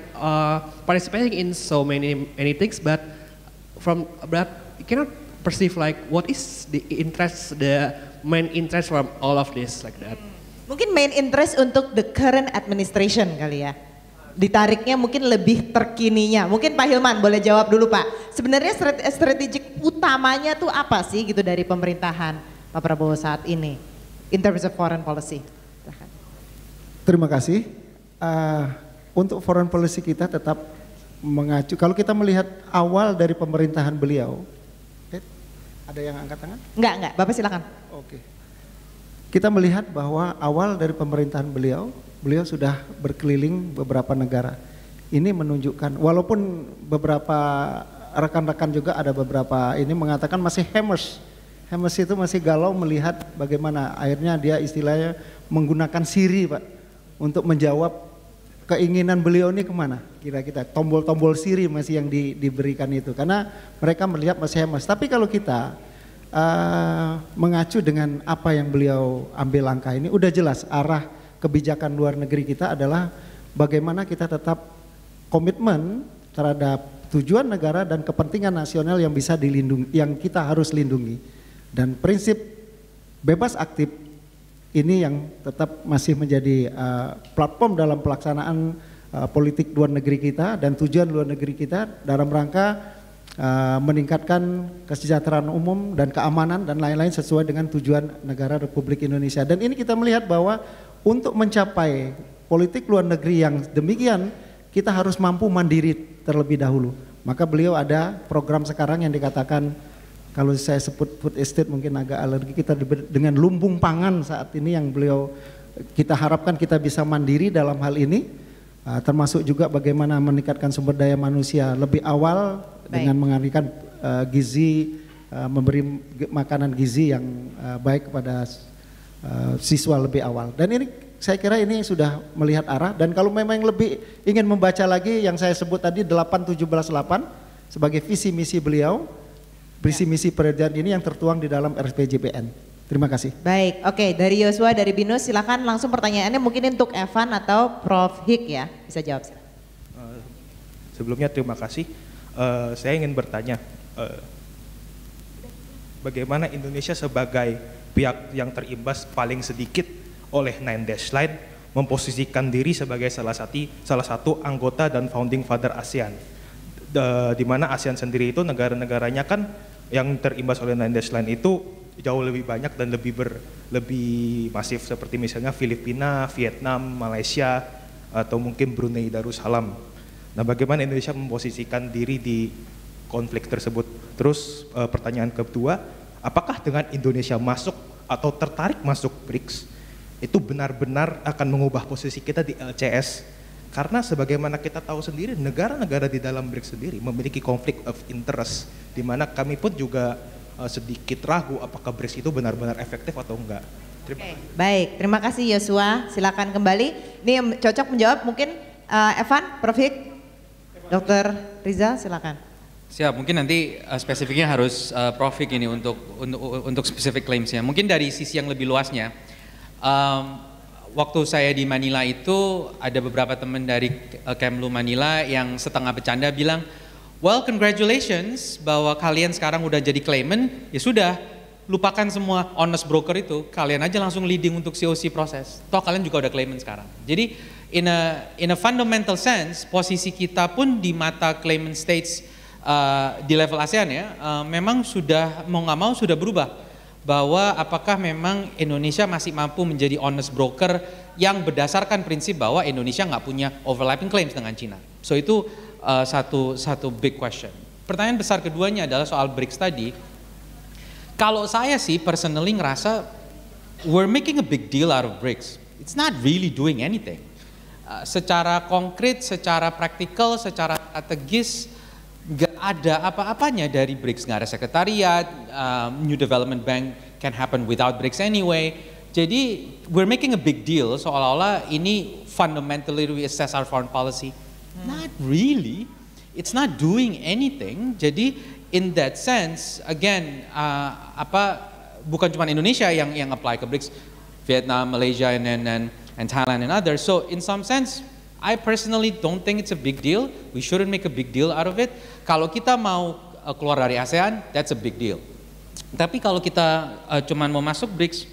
participating in so many things, but you cannot perceive like what is the main interest from all of this like that. Mungkin main interest untuk the current administration kali ya. Ditariknya mungkin lebih terkininya. Mungkin Pak Hilman boleh jawab dulu Pak. Sebenarnya strategik utamanya tuh apa sih gitu dari pemerintahan Pak Prabowo saat ini in terms of foreign policy? Terima kasih. Untuk foreign policy kita tetap mengacu. Kalau kita melihat awal dari pemerintahan beliau, ada yang angkat tangan? Enggak, Bapak silakan. Oke. Kita melihat bahwa awal dari pemerintahan beliau sudah berkeliling beberapa negara. Ini menunjukkan, walaupun beberapa rekan-rekan juga ada beberapa ini mengatakan masih Hammers itu masih galau melihat bagaimana akhirnya dia istilahnya menggunakan Siri Pak untuk menjawab keinginan beliau ini kemana kira-kira, tombol-tombol Siri masih yang diberikan itu karena mereka melihat masih Hammers. Tapi kalau kita mengacu dengan apa yang beliau ambil langkah ini udah jelas arah kebijakan luar negeri kita adalah bagaimana kita tetap komitmen terhadap tujuan negara dan kepentingan nasional yang bisa dilindungi, yang kita harus lindungi. Dan prinsip bebas aktif ini yang tetap masih menjadi platform dalam pelaksanaan politik luar negeri kita dan tujuan luar negeri kita dalam rangka meningkatkan kesejahteraan umum dan keamanan dan lain-lain sesuai dengan tujuan negara Republik Indonesia. Dan ini kita melihat bahwa untuk mencapai politik luar negeri yang demikian, kita harus mampu mandiri terlebih dahulu. Maka beliau ada program sekarang yang dikatakan, kalau saya sebut food estate mungkin agak alergi, kita dengan lumbung pangan saat ini yang beliau, kita harapkan kita bisa mandiri dalam hal ini, termasuk juga bagaimana meningkatkan sumber daya manusia lebih awal. Baik. Dengan mengalihkan gizi, memberi makanan gizi yang baik kepada siswa lebih awal. Dan ini saya kira ini sudah melihat arah, dan kalau memang lebih ingin membaca lagi yang saya sebut tadi 8.17.8 sebagai visi misi beliau, visi misi pekerjaan ini yang tertuang di dalam RPJPN. Terima kasih. Baik, oke, dari Yosua, dari Binus, silakan langsung pertanyaannya mungkin untuk Evan atau Prof. Hik ya, bisa jawab. Sebelumnya terima kasih. Saya ingin bertanya, bagaimana Indonesia sebagai pihak yang terimbas paling sedikit oleh 9-dash line memposisikan diri sebagai salah satu anggota dan founding father ASEAN, di mana ASEAN sendiri itu negara-negaranya kan yang terimbas oleh 9-dash line itu jauh lebih banyak dan lebih masif, seperti misalnya Filipina, Vietnam, Malaysia, atau mungkin Brunei Darussalam. Nah, bagaimana Indonesia memposisikan diri di konflik tersebut? Terus pertanyaan kedua, apakah dengan Indonesia masuk atau tertarik masuk BRICS itu benar-benar akan mengubah posisi kita di LCS? Karena sebagaimana kita tahu sendiri, negara-negara di dalam BRICS sendiri memiliki konflik of interest, di mana kami pun juga sedikit ragu apakah BRICS itu benar-benar efektif atau enggak. Baik, terima kasih Yosua. Silakan kembali. Ini yang cocok menjawab mungkin Evan, Prof. Hik, Dr. Rizal, silakan. Siap, mungkin nanti spesifiknya harus Prof. Hik ini untuk spesifik claims-nya. Mungkin dari sisi yang lebih luasnya, waktu saya di Manila itu ada beberapa teman dari Kemlu Manila yang setengah bercanda bilang, well, congratulations bahwa kalian sekarang udah jadi claimant, ya sudah, lupakan semua honest broker itu, kalian aja langsung leading untuk COC proses. Toh kalian juga udah claimant sekarang. Jadi in a fundamental sense, posisi kita pun di mata claimant states di level ASEAN ya, memang sudah mau nggak mau sudah berubah. Bahwa apakah memang Indonesia masih mampu menjadi honest broker yang berdasarkan prinsip bahwa Indonesia nggak punya overlapping claims dengan Cina. So itu satu big question. Pertanyaan besar keduanya adalah soal BRICS tadi. Kalau saya sih personally ngerasa we're making a big deal out of BRICS. It's not really doing anything. Secara konkret, secara praktikal, secara strategis, nggak ada apa-apanya dari BRICS. Nggak ada sekretariat, New Development Bank can happen without BRICS anyway. Jadi we're making a big deal seolah-olah ini fundamentally reassess our foreign policy. Not really. It's not doing anything. Jadi in that sense, again, bukan cuma Indonesia yang apply ke BRICS, Vietnam, Malaysia, and Thailand and others. So in some sense, I personally don't think it's a big deal. We shouldn't make a big deal out of it. Kalau kita mau keluar dari ASEAN, that's a big deal. Tapi kalau kita cuman mau masuk BRICS,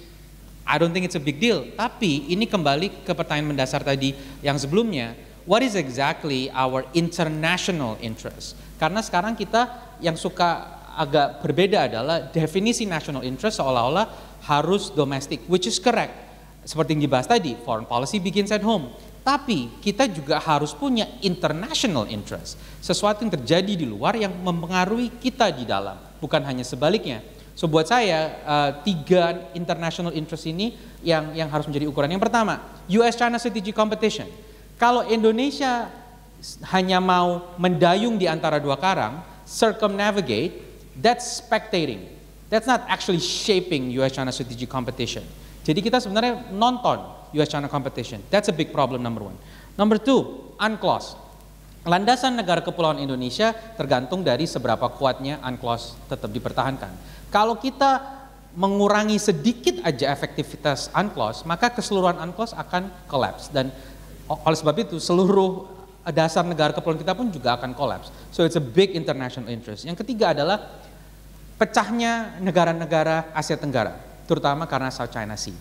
I don't think it's a big deal. Tapi ini kembali ke pertanyaan mendasar tadi yang sebelumnya. What is exactly our international interest? Karena sekarang kita yang suka agak berbeda adalah definisi national interest seolah-olah harus domestic, which is correct. Seperti yang dibahas tadi, foreign policy begins at home. Tapi kita juga harus punya international interest, sesuatu yang terjadi di luar yang mempengaruhi kita di dalam, bukan hanya sebaliknya. So buat saya 3 international interest ini yang harus menjadi ukuran. Yang pertama, US-China strategic competition. Kalau Indonesia hanya mau mendayung di antara dua karang, circumnavigate, that's spectating. That's not actually shaping US-China strategic competition. Jadi kita sebenarnya nonton US-China competition. That's a big problem, number 1. Number 2, UNCLOS. Landasan negara kepulauan Indonesia tergantung dari seberapa kuatnya UNCLOS tetap dipertahankan. Kalau kita mengurangi sedikit aja efektivitas UNCLOS, maka keseluruhan UNCLOS akan collapse. Dan oleh sebab itu seluruh dasar negara kepulauan kita pun juga akan collapse. So it's a big international interest. Yang ketiga adalah pecahnya negara-negara Asia Tenggara, terutama karena South China Sea.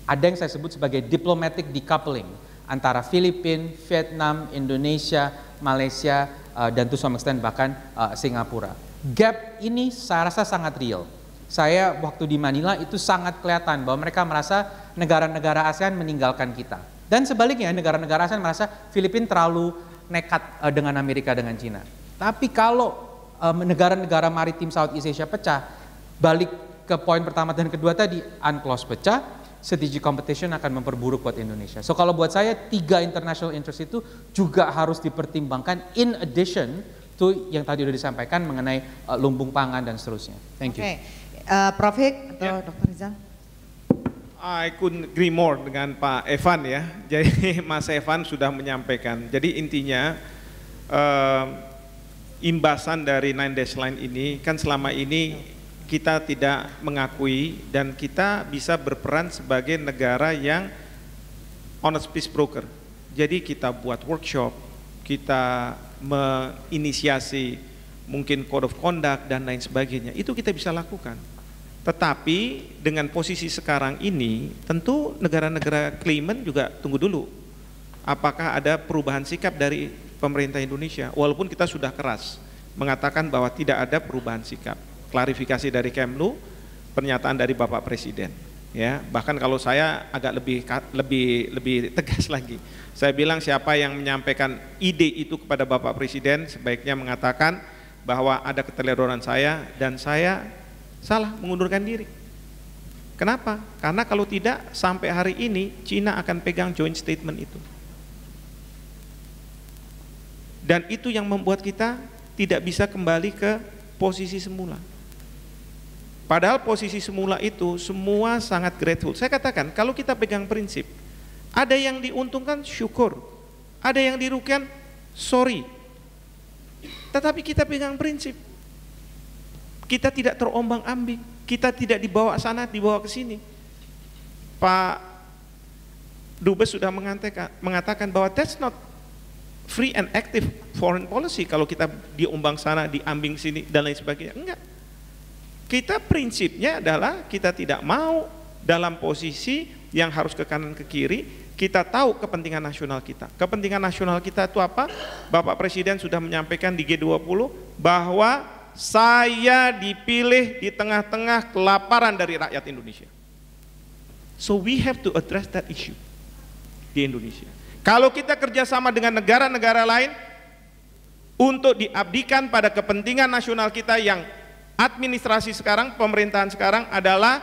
Ada yang saya sebut sebagai diplomatic decoupling antara Filipina, Vietnam, Indonesia, Malaysia, dan to some extent bahkan Singapura. Gap ini saya rasa sangat real. Saya waktu di Manila itu sangat kelihatan bahwa mereka merasa negara-negara ASEAN meninggalkan kita. Dan sebaliknya negara-negara ASEAN merasa Filipina terlalu nekat dengan Amerika dengan Cina. Tapi kalau negara-negara maritim Southeast Asia pecah, balik ke poin pertama dan kedua tadi, UNCLOS pecah, strategic competition akan memperburuk buat Indonesia. So kalau buat saya 3 international interest itu juga harus dipertimbangkan in addition to yang tadi sudah disampaikan mengenai lumbung pangan dan seterusnya. Thank you. Prof. Hik atau Dr. Rizal? I couldn't agree more dengan Pak Evan ya. Jadi Mas Evan sudah menyampaikan. Jadi intinya imbasan dari 9 Dash Line ini kan selama ini kita tidak mengakui dan kita bisa berperan sebagai negara yang honest peace broker. Jadi kita buat workshop, kita menginisiasi mungkin code of conduct dan lain sebagainya. Itu kita bisa lakukan. Tetapi dengan posisi sekarang ini, tentu negara-negara claimant juga tunggu dulu. Apakah ada perubahan sikap dari pemerintah Indonesia? Walaupun kita sudah keras mengatakan bahwa tidak ada perubahan sikap. Klarifikasi dari Kemlu, pernyataan dari Bapak Presiden. Ya, bahkan kalau saya agak lebih tegas lagi. Saya bilang siapa yang menyampaikan ide itu kepada Bapak Presiden sebaiknya mengatakan bahwa ada keteledoran saya dan saya salah mengundurkan diri. Kenapa? Karena kalau tidak sampai hari ini Cina akan pegang joint statement itu. Dan itu yang membuat kita tidak bisa kembali ke posisi semula. Padahal posisi semula itu semua sangat grateful. Saya katakan kalau kita pegang prinsip, ada yang diuntungkan syukur, ada yang dirugikan sorry. Tetapi kita pegang prinsip, kita tidak terombang-ambing, kita tidak dibawa sana, dibawa ke sini. Pak Dubes sudah mengatakan bahwa that's not free and active foreign policy kalau kita diombang sana, diambing sini dan lain sebagainya. Enggak. Kita prinsipnya adalah kita tidak mau dalam posisi yang harus ke kanan ke kiri. Kita tahu kepentingan nasional kita. Kepentingan nasional kita itu apa? Bapak Presiden sudah menyampaikan di G20 bahwa saya dipilih di tengah-tengah kelaparan dari rakyat Indonesia. So we have to address that issue di Indonesia. Kalau kita kerjasama dengan negara-negara lain untuk diabdikan pada kepentingan nasional kita yang administrasi sekarang, pemerintahan sekarang adalah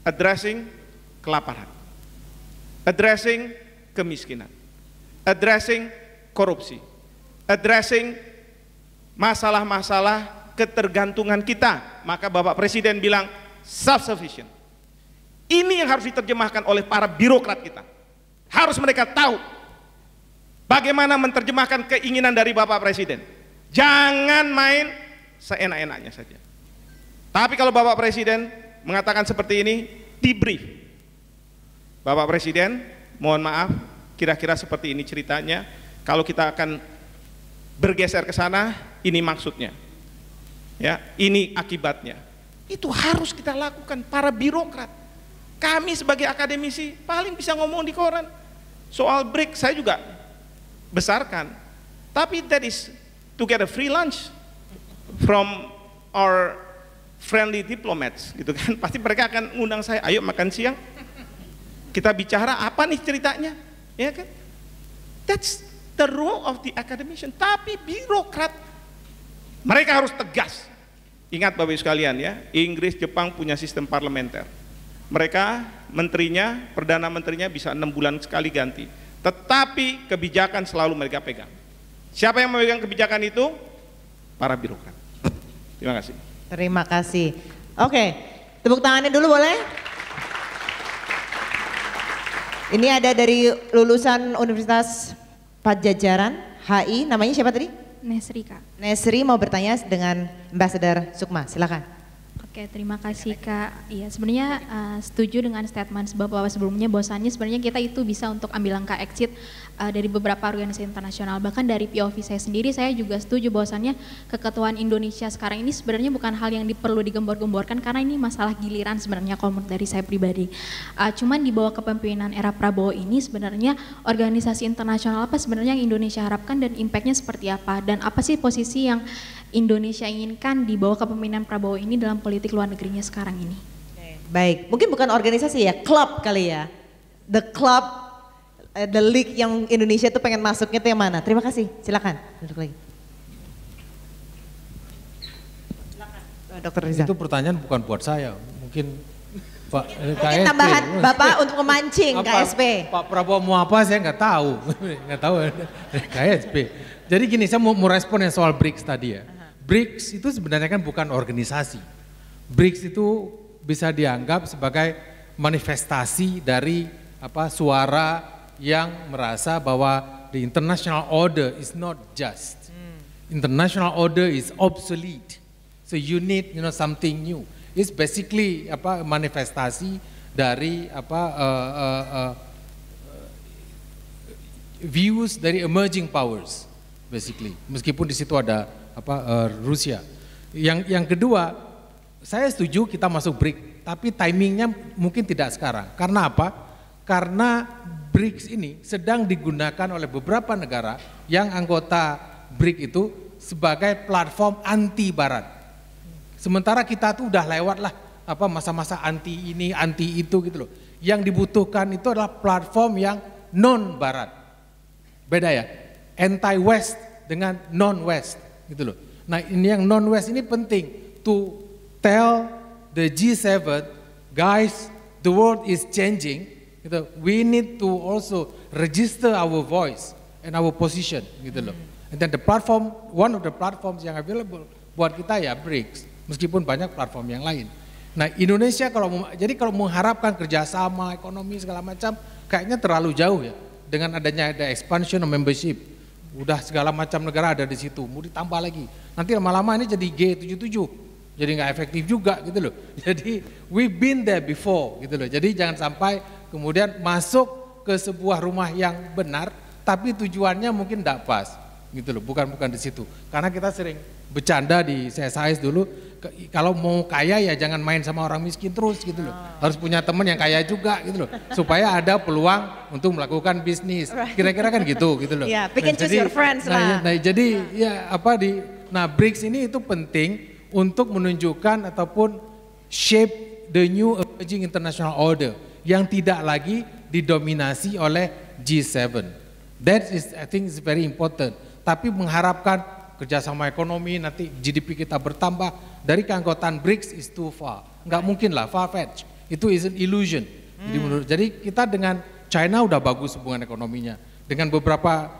addressing kelaparan, addressing kemiskinan, addressing korupsi, addressing masalah-masalah ketergantungan kita. Maka Bapak Presiden bilang self-sufficient. Ini yang harus diterjemahkan oleh para birokrat kita. Harus mereka tahu bagaimana menerjemahkan keinginan dari Bapak Presiden. Jangan main seenak-enaknya saja. Tapi kalau Bapak Presiden mengatakan seperti ini, debrief. Bapak Presiden, mohon maaf, kira-kira seperti ini ceritanya. Kalau kita akan bergeser ke sana, ini maksudnya. Ya, ini akibatnya. Itu harus kita lakukan para birokrat. Kami sebagai akademisi paling bisa ngomong di koran. Soal BRIC saya juga besarkan. Tapi that is to get a free lunch from our friendly diplomats gitu kan. Pasti mereka akan ngundang saya, ayo makan siang. Kita bicara apa nih ceritanya? Ya kan? That's the role of the academician. Tapi birokrat mereka harus tegas. Ingat Bapak Ibu sekalian ya, Inggris, Jepang punya sistem parlementer. Mereka menterinya, perdana menterinya bisa 6 bulan sekali ganti. Tetapi kebijakan selalu mereka pegang. Siapa yang memegang kebijakan itu? Para birokrat. Terima kasih. Terima kasih. Oke, tepuk tangannya dulu boleh? Ini ada dari lulusan Universitas Padjadjaran, HI, namanya siapa tadi? Nesri, Kak. Nesri mau bertanya dengan Ambassador Sukma, silakan. Oke, terima kasih Kak. Iya, sebenarnya setuju dengan statement Bapak sebelumnya bahwasannya sebenarnya kita itu bisa untuk ambil langkah exit dari beberapa organisasi internasional. Bahkan dari POV saya sendiri, saya juga setuju bahwasannya keketuaan Indonesia sekarang ini sebenarnya bukan hal yang perlu digembor-gemborkan karena ini masalah giliran sebenarnya kalau dari saya pribadi. Cuman di bawah kepemimpinan era Prabowo ini sebenarnya organisasi internasional apa sebenarnya yang Indonesia harapkan dan impactnya seperti apa dan apa sih posisi yang Indonesia inginkan di bawah kepemimpinan Prabowo ini dalam politik luar negerinya sekarang ini. Baik, mungkin bukan organisasi ya, klub kali ya. The club, the league yang Indonesia tuh pengen masuknya tuh yang mana? Terima kasih, silakan. Duduk lagi. Silakan, Dr. Rizal. Itu pertanyaan bukan buat saya, mungkin Pak mungkin tambahan Bapak untuk memancing KSP. Pak Prabowo mau apa saya nggak tahu, nggak tahu KSP. Jadi gini, saya mau respon yang soal BRICS tadi ya. BRICS itu sebenarnya kan bukan organisasi. BRICS itu bisa dianggap sebagai manifestasi dari suara yang merasa bahwa the international order is not just. International order is obsolete. So you need something new. It's basically manifestasi dari views dari emerging powers basically. Meskipun di situ ada Rusia. Yang kedua, saya setuju kita masuk BRIC, tapi timingnya mungkin tidak sekarang. Karena apa? Karena BRICS ini sedang digunakan oleh beberapa negara yang anggota BRIC itu sebagai platform anti Barat. Sementara kita tuh udah lewat lah masa-masa anti ini, anti itu gitu loh. Yang dibutuhkan itu adalah platform yang non Barat. Beda ya, anti-West dengan non-West gitu loh. Nah ini yang non-West ini penting to tell the G7, guys, the world is changing. Gitu. We need to also register our voice and our position gitu loh. And then the platform, one of the platforms yang available buat kita ya BRICS, meskipun banyak platform yang lain. Nah Indonesia jadi kalau mengharapkan kerjasama ekonomi segala macam, kayaknya terlalu jauh ya. Dengan adanya ada expansion of membership, udah segala macam negara ada di situ, mau ditambah lagi. Nanti lama-lama ini jadi G77, jadi nggak efektif juga gitu loh. Jadi we've been there before gitu loh. Jadi jangan sampai kemudian masuk ke sebuah rumah yang benar, tapi tujuannya mungkin tidak pas, gitu loh. Bukan di situ. Karena kita sering bercanda di CSIS dulu, kalau mau kaya ya jangan main sama orang miskin terus, gitu loh. Harus punya teman yang kaya juga, gitu loh. Supaya ada peluang untuk melakukan bisnis. Kira-kira kan gitu loh. Yeah, pick and choose your friends lah. Jadi ya BRICS ini itu penting untuk menunjukkan ataupun shape the new emerging international order yang tidak lagi didominasi oleh G7. That is, I think is very important. Tapi mengharapkan kerjasama ekonomi nanti GDP kita bertambah dari keanggotaan BRICS is too far. Nggak mungkin lah, far-fetched. Itu is an illusion. Jadi kita dengan China udah bagus hubungan ekonominya. Dengan beberapa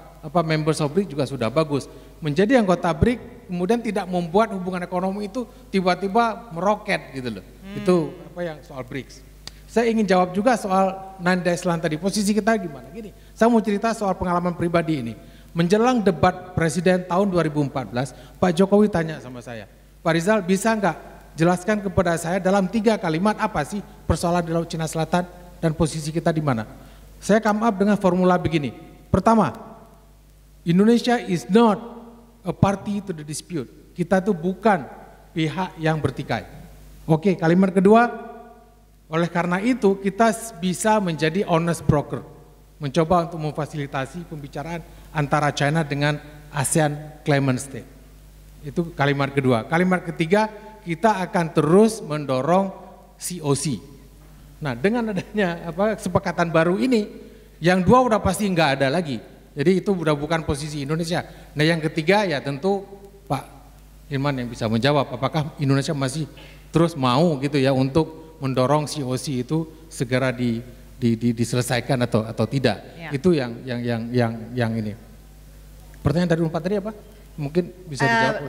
members of BRICS juga sudah bagus. Menjadi anggota BRICS kemudian tidak membuat hubungan ekonomi itu tiba-tiba meroket gitu loh. Itu yang soal BRICS. Saya ingin jawab juga soal 9-line tadi, posisi kita gimana? Gini, saya mau cerita soal pengalaman pribadi ini. Menjelang debat presiden tahun 2014, Pak Jokowi tanya sama saya, Pak Rizal bisa nggak jelaskan kepada saya dalam 3 kalimat apa sih persoalan di Laut Cina Selatan dan posisi kita di mana? Saya come up dengan formula begini, pertama, Indonesia is not a party to the dispute. Kita tuh bukan pihak yang bertikai. Oke, kalimat kedua, oleh karena itu kita bisa menjadi honest broker, mencoba untuk memfasilitasi pembicaraan antara China dengan ASEAN claimant state. Itu kalimat kedua. Kalimat ketiga, kita akan terus mendorong COC. Nah dengan adanya kesepakatan baru ini, yang dua udah pasti nggak ada lagi. Jadi itu udah bukan posisi Indonesia. Nah yang ketiga ya tentu Pak Irman yang bisa menjawab, apakah Indonesia masih terus mau gitu ya untuk mendorong COC itu segera diselesaikan atau tidak. Ya. Itu yang ini. Pertanyaan dari Unpad tadi apa? Mungkin bisa dijawab.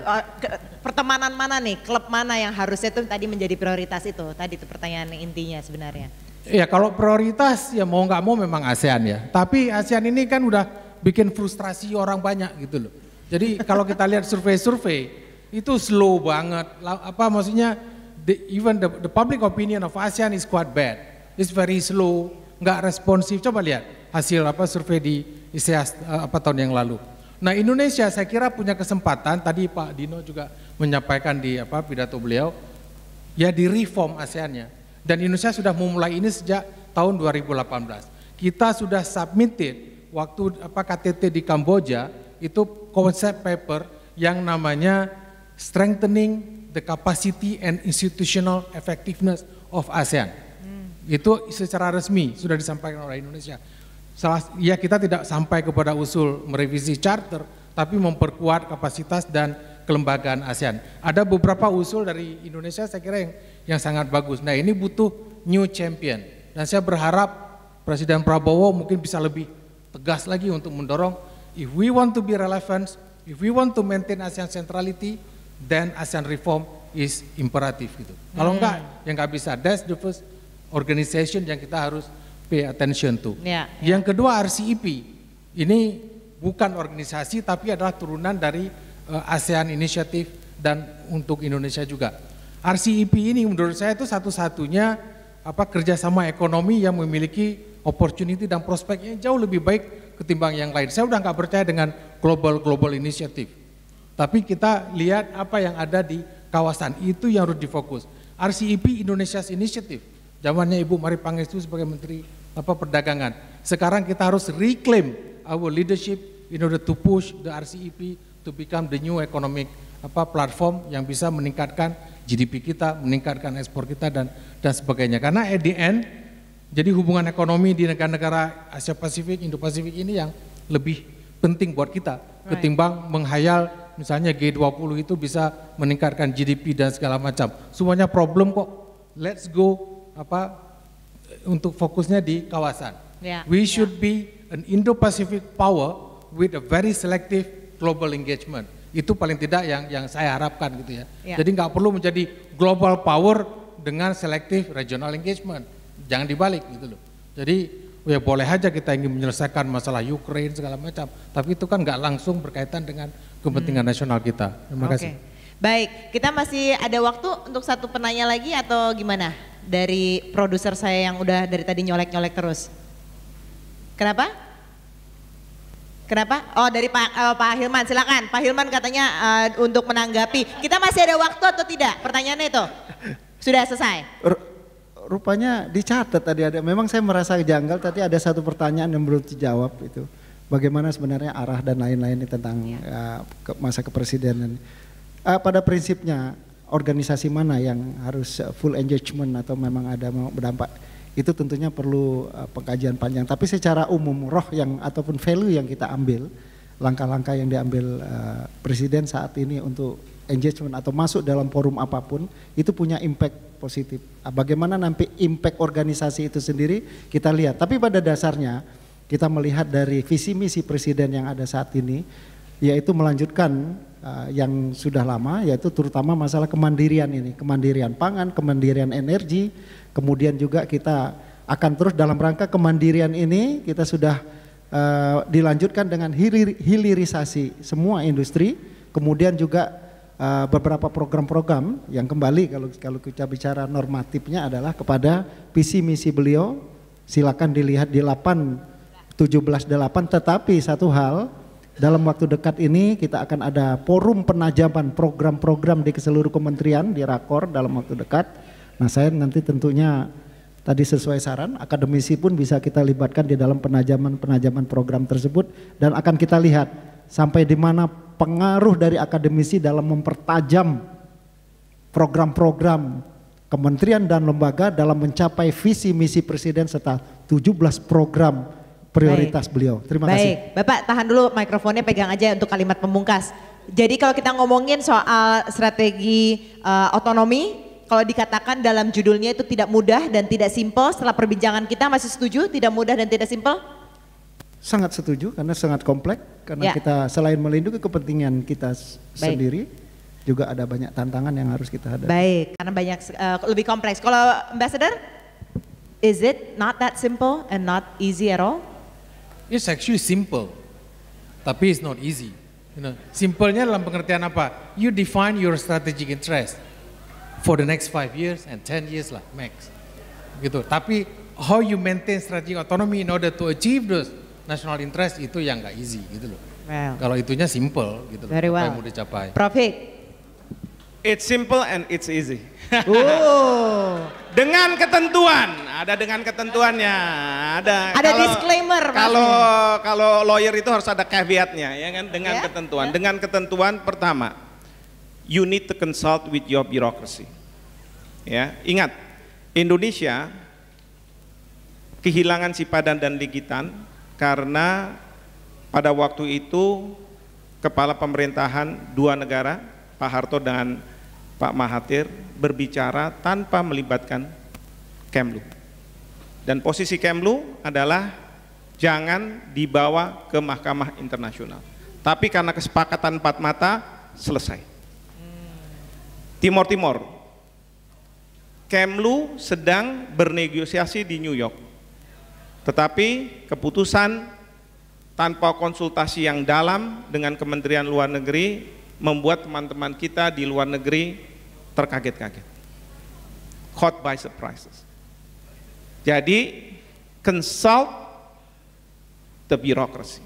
Pertemanan mana nih, klub mana yang harusnya itu tadi menjadi prioritas itu? Tadi itu pertanyaan intinya sebenarnya. Ya kalau prioritas ya mau nggak mau memang ASEAN ya. Tapi ASEAN ini kan udah bikin frustrasi orang banyak gitu loh. Jadi kalau kita lihat survei-survei itu slow banget. Maksudnya even the public opinion of ASEAN is quite bad. It's very slow, nggak responsif. Coba lihat hasil survei di ISEAS tahun yang lalu. Nah Indonesia saya kira punya kesempatan, tadi Pak Dino juga menyampaikan di pidato beliau, ya di reform ASEAN-nya. Dan Indonesia sudah memulai ini sejak tahun 2018. Kita sudah submitted waktu KTT di Kamboja itu konsep paper yang namanya Strengthening the Capacity and Institutional Effectiveness of ASEAN. Itu secara resmi sudah disampaikan oleh Indonesia. Ya kita tidak sampai kepada usul merevisi charter, tapi memperkuat kapasitas dan kelembagaan ASEAN. Ada beberapa usul dari Indonesia saya kira yang sangat bagus. Nah ini butuh new champion. Dan saya berharap Presiden Prabowo mungkin bisa lebih tegas lagi untuk mendorong, if we want to be relevant, if we want to maintain ASEAN centrality, then ASEAN reform is imperatif gitu. Kalau enggak, ya enggak bisa. That's the first organization yang kita harus pay attention to. Ya, Yang kedua RCEP, ini bukan organisasi tapi adalah turunan dari ASEAN Initiative dan untuk Indonesia juga. RCEP ini menurut saya itu satu-satunya kerjasama ekonomi yang memiliki opportunity dan prospeknya jauh lebih baik ketimbang yang lain. Saya udah nggak percaya dengan global initiative. Tapi kita lihat apa yang ada di kawasan, itu yang harus difokus. RCEP Indonesia's Initiative, zamannya Ibu Mari Pangestu sebagai Menteri Perdagangan. Sekarang kita harus reclaim our leadership in order to push the RCEP to become the new economic platform yang bisa meningkatkan GDP kita, meningkatkan ekspor kita dan sebagainya. Karena at the end, jadi hubungan ekonomi di negara-negara Asia Pasifik, Indo-Pasifik ini yang lebih penting buat kita ketimbang menghayal misalnya G20 itu bisa meningkatkan GDP dan segala macam. Semuanya problem kok. Let's go untuk fokusnya di kawasan. We should be an Indo-Pacific power with a very selective global engagement. Itu paling tidak yang saya harapkan gitu ya. Jadi nggak perlu menjadi global power dengan selective regional engagement. Jangan dibalik gitu loh. Jadi ya boleh aja kita ingin menyelesaikan masalah Ukraine segala macam, tapi itu kan nggak langsung berkaitan dengan kepentingan nasional kita. Terima kasih. Baik, kita masih ada waktu untuk satu penanya lagi atau gimana? Dari produser saya yang udah dari tadi nyolek-nyolek terus. Kenapa? Kenapa? Oh dari Pak Hilman, silakan. Pak Hilman katanya untuk menanggapi. Kita masih ada waktu atau tidak? Pertanyaannya itu sudah selesai. Rupanya dicatat tadi ada. Memang saya merasa janggal. Tadi ada satu pertanyaan yang belum dijawab itu. Bagaimana sebenarnya arah dan lain-lain tentang masa kepresidenan. Pada prinsipnya organisasi mana yang harus full engagement atau memang ada berdampak? Itu tentunya perlu pengkajian panjang. Tapi secara umum roh yang ataupun value yang kita ambil, langkah-langkah yang diambil presiden saat ini untuk engagement atau masuk dalam forum apapun itu punya impact positif. Bagaimana nanti impact organisasi itu sendiri kita lihat. Tapi pada dasarnya kita melihat dari visi misi presiden yang ada saat ini, yaitu melanjutkan yang sudah lama, yaitu terutama masalah kemandirian ini, kemandirian pangan, kemandirian energi. Kemudian juga kita akan terus dalam rangka kemandirian ini kita sudah dilanjutkan dengan hilirisasi semua industri. Kemudian juga beberapa program-program yang kembali kalau kita bicara normatifnya adalah kepada visi misi beliau. Silakan dilihat di 8.17.8. Tetapi satu hal, dalam waktu dekat ini kita akan ada forum penajaman program-program di seluruh kementerian di Rakor dalam waktu dekat. Nah saya nanti tentunya tadi sesuai saran akademisi pun bisa kita libatkan di dalam penajaman program tersebut dan akan kita lihat sampai di mana pengaruh dari akademisi dalam mempertajam program-program kementerian dan lembaga dalam mencapai visi misi presiden serta 17 program prioritas beliau. Terima kasih. Bapak tahan dulu mikrofonnya, pegang aja untuk kalimat pemungkas. Jadi kalau kita ngomongin soal strategi otonomi, kalau dikatakan dalam judulnya itu tidak mudah dan tidak simpel, setelah perbincangan kita masih setuju tidak mudah dan tidak simpel? Sangat setuju karena sangat kompleks, karena kita selain melindungi kepentingan kita sendiri, juga ada banyak tantangan yang harus kita hadapi. Baik, karena banyak lebih kompleks. Kalau Ambassador, is it not that simple and not easy at all? It's actually simple, tapi it's not easy. Simpelnya dalam pengertian apa? You define your strategic interest for the next 5 years and 10 years lah max. Gitu. Tapi how you maintain strategic autonomy in order to achieve those national interest itu yang nggak easy gitu loh. Kalau itunya simple gitu loh. Apa yang mau dicapai. Prof Hik. It's simple and it's easy. Dengan ketentuan, dengan ketentuannya, ada disclaimer. Kalau lawyer itu harus ada caveatnya, ya kan? Dengan ketentuan. Dengan ketentuan pertama, you need to consult with your bureaucracy. Ya, ingat, Indonesia kehilangan Sipadan dan Ligitan karena pada waktu itu kepala pemerintahan dua negara, Pak Harto dan Pak Mahathir, berbicara tanpa melibatkan Kemlu. Dan posisi Kemlu adalah jangan dibawa ke Mahkamah Internasional. Tapi karena kesepakatan empat mata, selesai. Timor-Timor, Kemlu sedang bernegosiasi di New York. Tetapi keputusan tanpa konsultasi yang dalam dengan Kementerian Luar Negeri membuat teman-teman kita di luar negeri terkaget-kaget. Caught by surprises. Jadi consult the bureaucracy.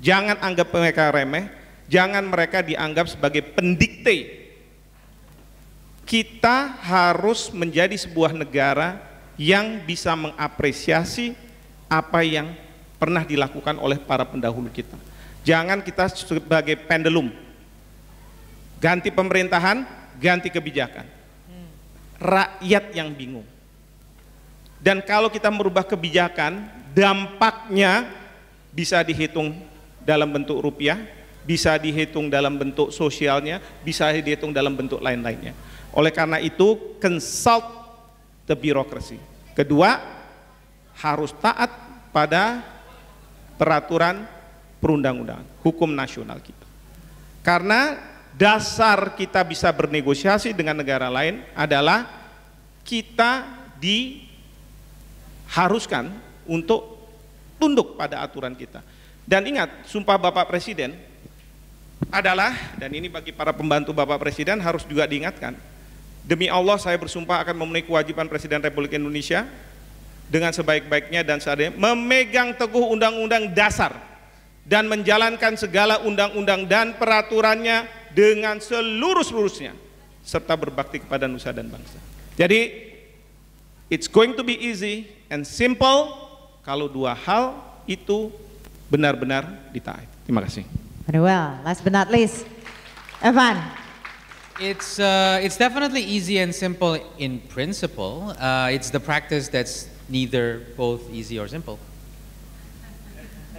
Jangan anggap mereka remeh, jangan mereka dianggap sebagai pendikte. Kita harus menjadi sebuah negara yang bisa mengapresiasi apa yang pernah dilakukan oleh para pendahulu kita. Jangan kita sebagai pendulum, ganti pemerintahan, ganti kebijakan. Rakyat yang bingung. Dan kalau kita merubah kebijakan, dampaknya bisa dihitung dalam bentuk rupiah, bisa dihitung dalam bentuk sosialnya, bisa dihitung dalam bentuk lain-lainnya. Oleh karena itu, consult the bureaucracy. Kedua, harus taat pada peraturan perundang-undangan, hukum nasional kita. Karena dasar kita bisa bernegosiasi dengan negara lain adalah kita diharuskan untuk tunduk pada aturan kita. Dan ingat, sumpah Bapak Presiden adalah, dan ini bagi para pembantu Bapak Presiden harus juga diingatkan, demi Allah saya bersumpah akan memenuhi kewajiban Presiden Republik Indonesia dengan sebaik-baiknya dan seadanya, memegang teguh undang-undang dasar dan menjalankan segala undang-undang dan peraturannya dengan seluruh-seluruhnya, serta berbakti kepada nusa dan bangsa. Jadi, it's going to be easy and simple kalau dua hal itu benar-benar ditaati. Terima kasih. Very well, last but not least, Evan. It's definitely easy and simple in principle. It's the practice that's neither both easy or simple.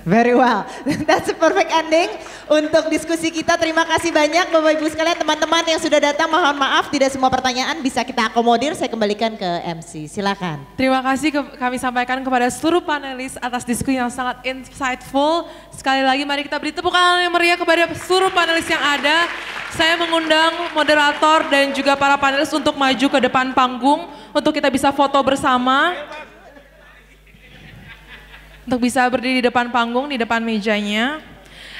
Very well, that's a perfect ending untuk diskusi kita. Terima kasih banyak Bapak Ibu sekalian, teman-teman yang sudah datang. Mohon maaf tidak semua pertanyaan bisa kita akomodir. Saya kembalikan ke MC, silakan. Terima kasih kami sampaikan kepada seluruh panelis atas diskusi yang sangat insightful. Sekali lagi mari kita beri tepuk tangan yang meriah kepada seluruh panelis yang ada. Saya mengundang moderator dan juga para panelis untuk maju ke depan panggung untuk kita bisa foto bersama. Untuk bisa berdiri di depan panggung, di depan mejanya.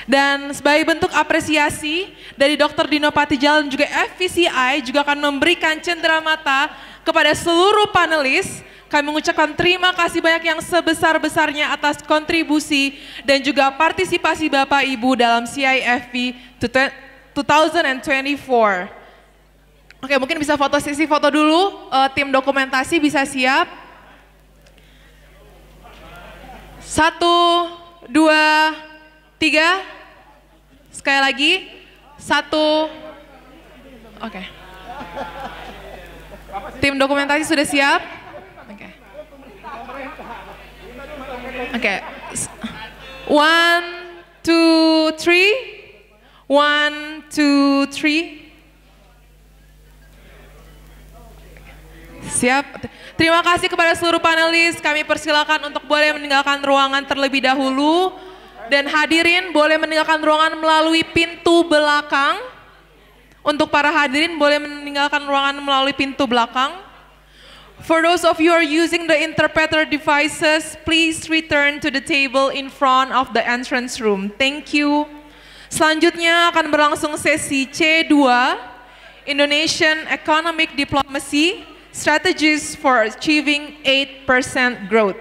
Dan sebagai bentuk apresiasi dari Dr. Dino Patijal dan juga FVCI juga akan memberikan cenderamata kepada seluruh panelis. Kami mengucapkan terima kasih banyak yang sebesar-besarnya atas kontribusi dan juga partisipasi Bapak Ibu dalam CIFP 2024. Oke, mungkin bisa sesi foto dulu, tim dokumentasi bisa siap. 1, 2, 3, sekali lagi, 1, oke. Tim dokumentasi sudah siap? Oke. Oke. 1, 2, 3, 1, 2, 3. Siap. Terima kasih kepada seluruh panelis. Kami persilakan untuk boleh meninggalkan ruangan terlebih dahulu. Dan hadirin boleh meninggalkan ruangan melalui pintu belakang. Untuk para hadirin boleh meninggalkan ruangan melalui pintu belakang. For those of you who are using the interpreter devices, please return to the table in front of the entrance room. Thank you. Selanjutnya akan berlangsung sesi C2, Indonesian Economic Diplomacy, Strategies for Achieving 8% Growth.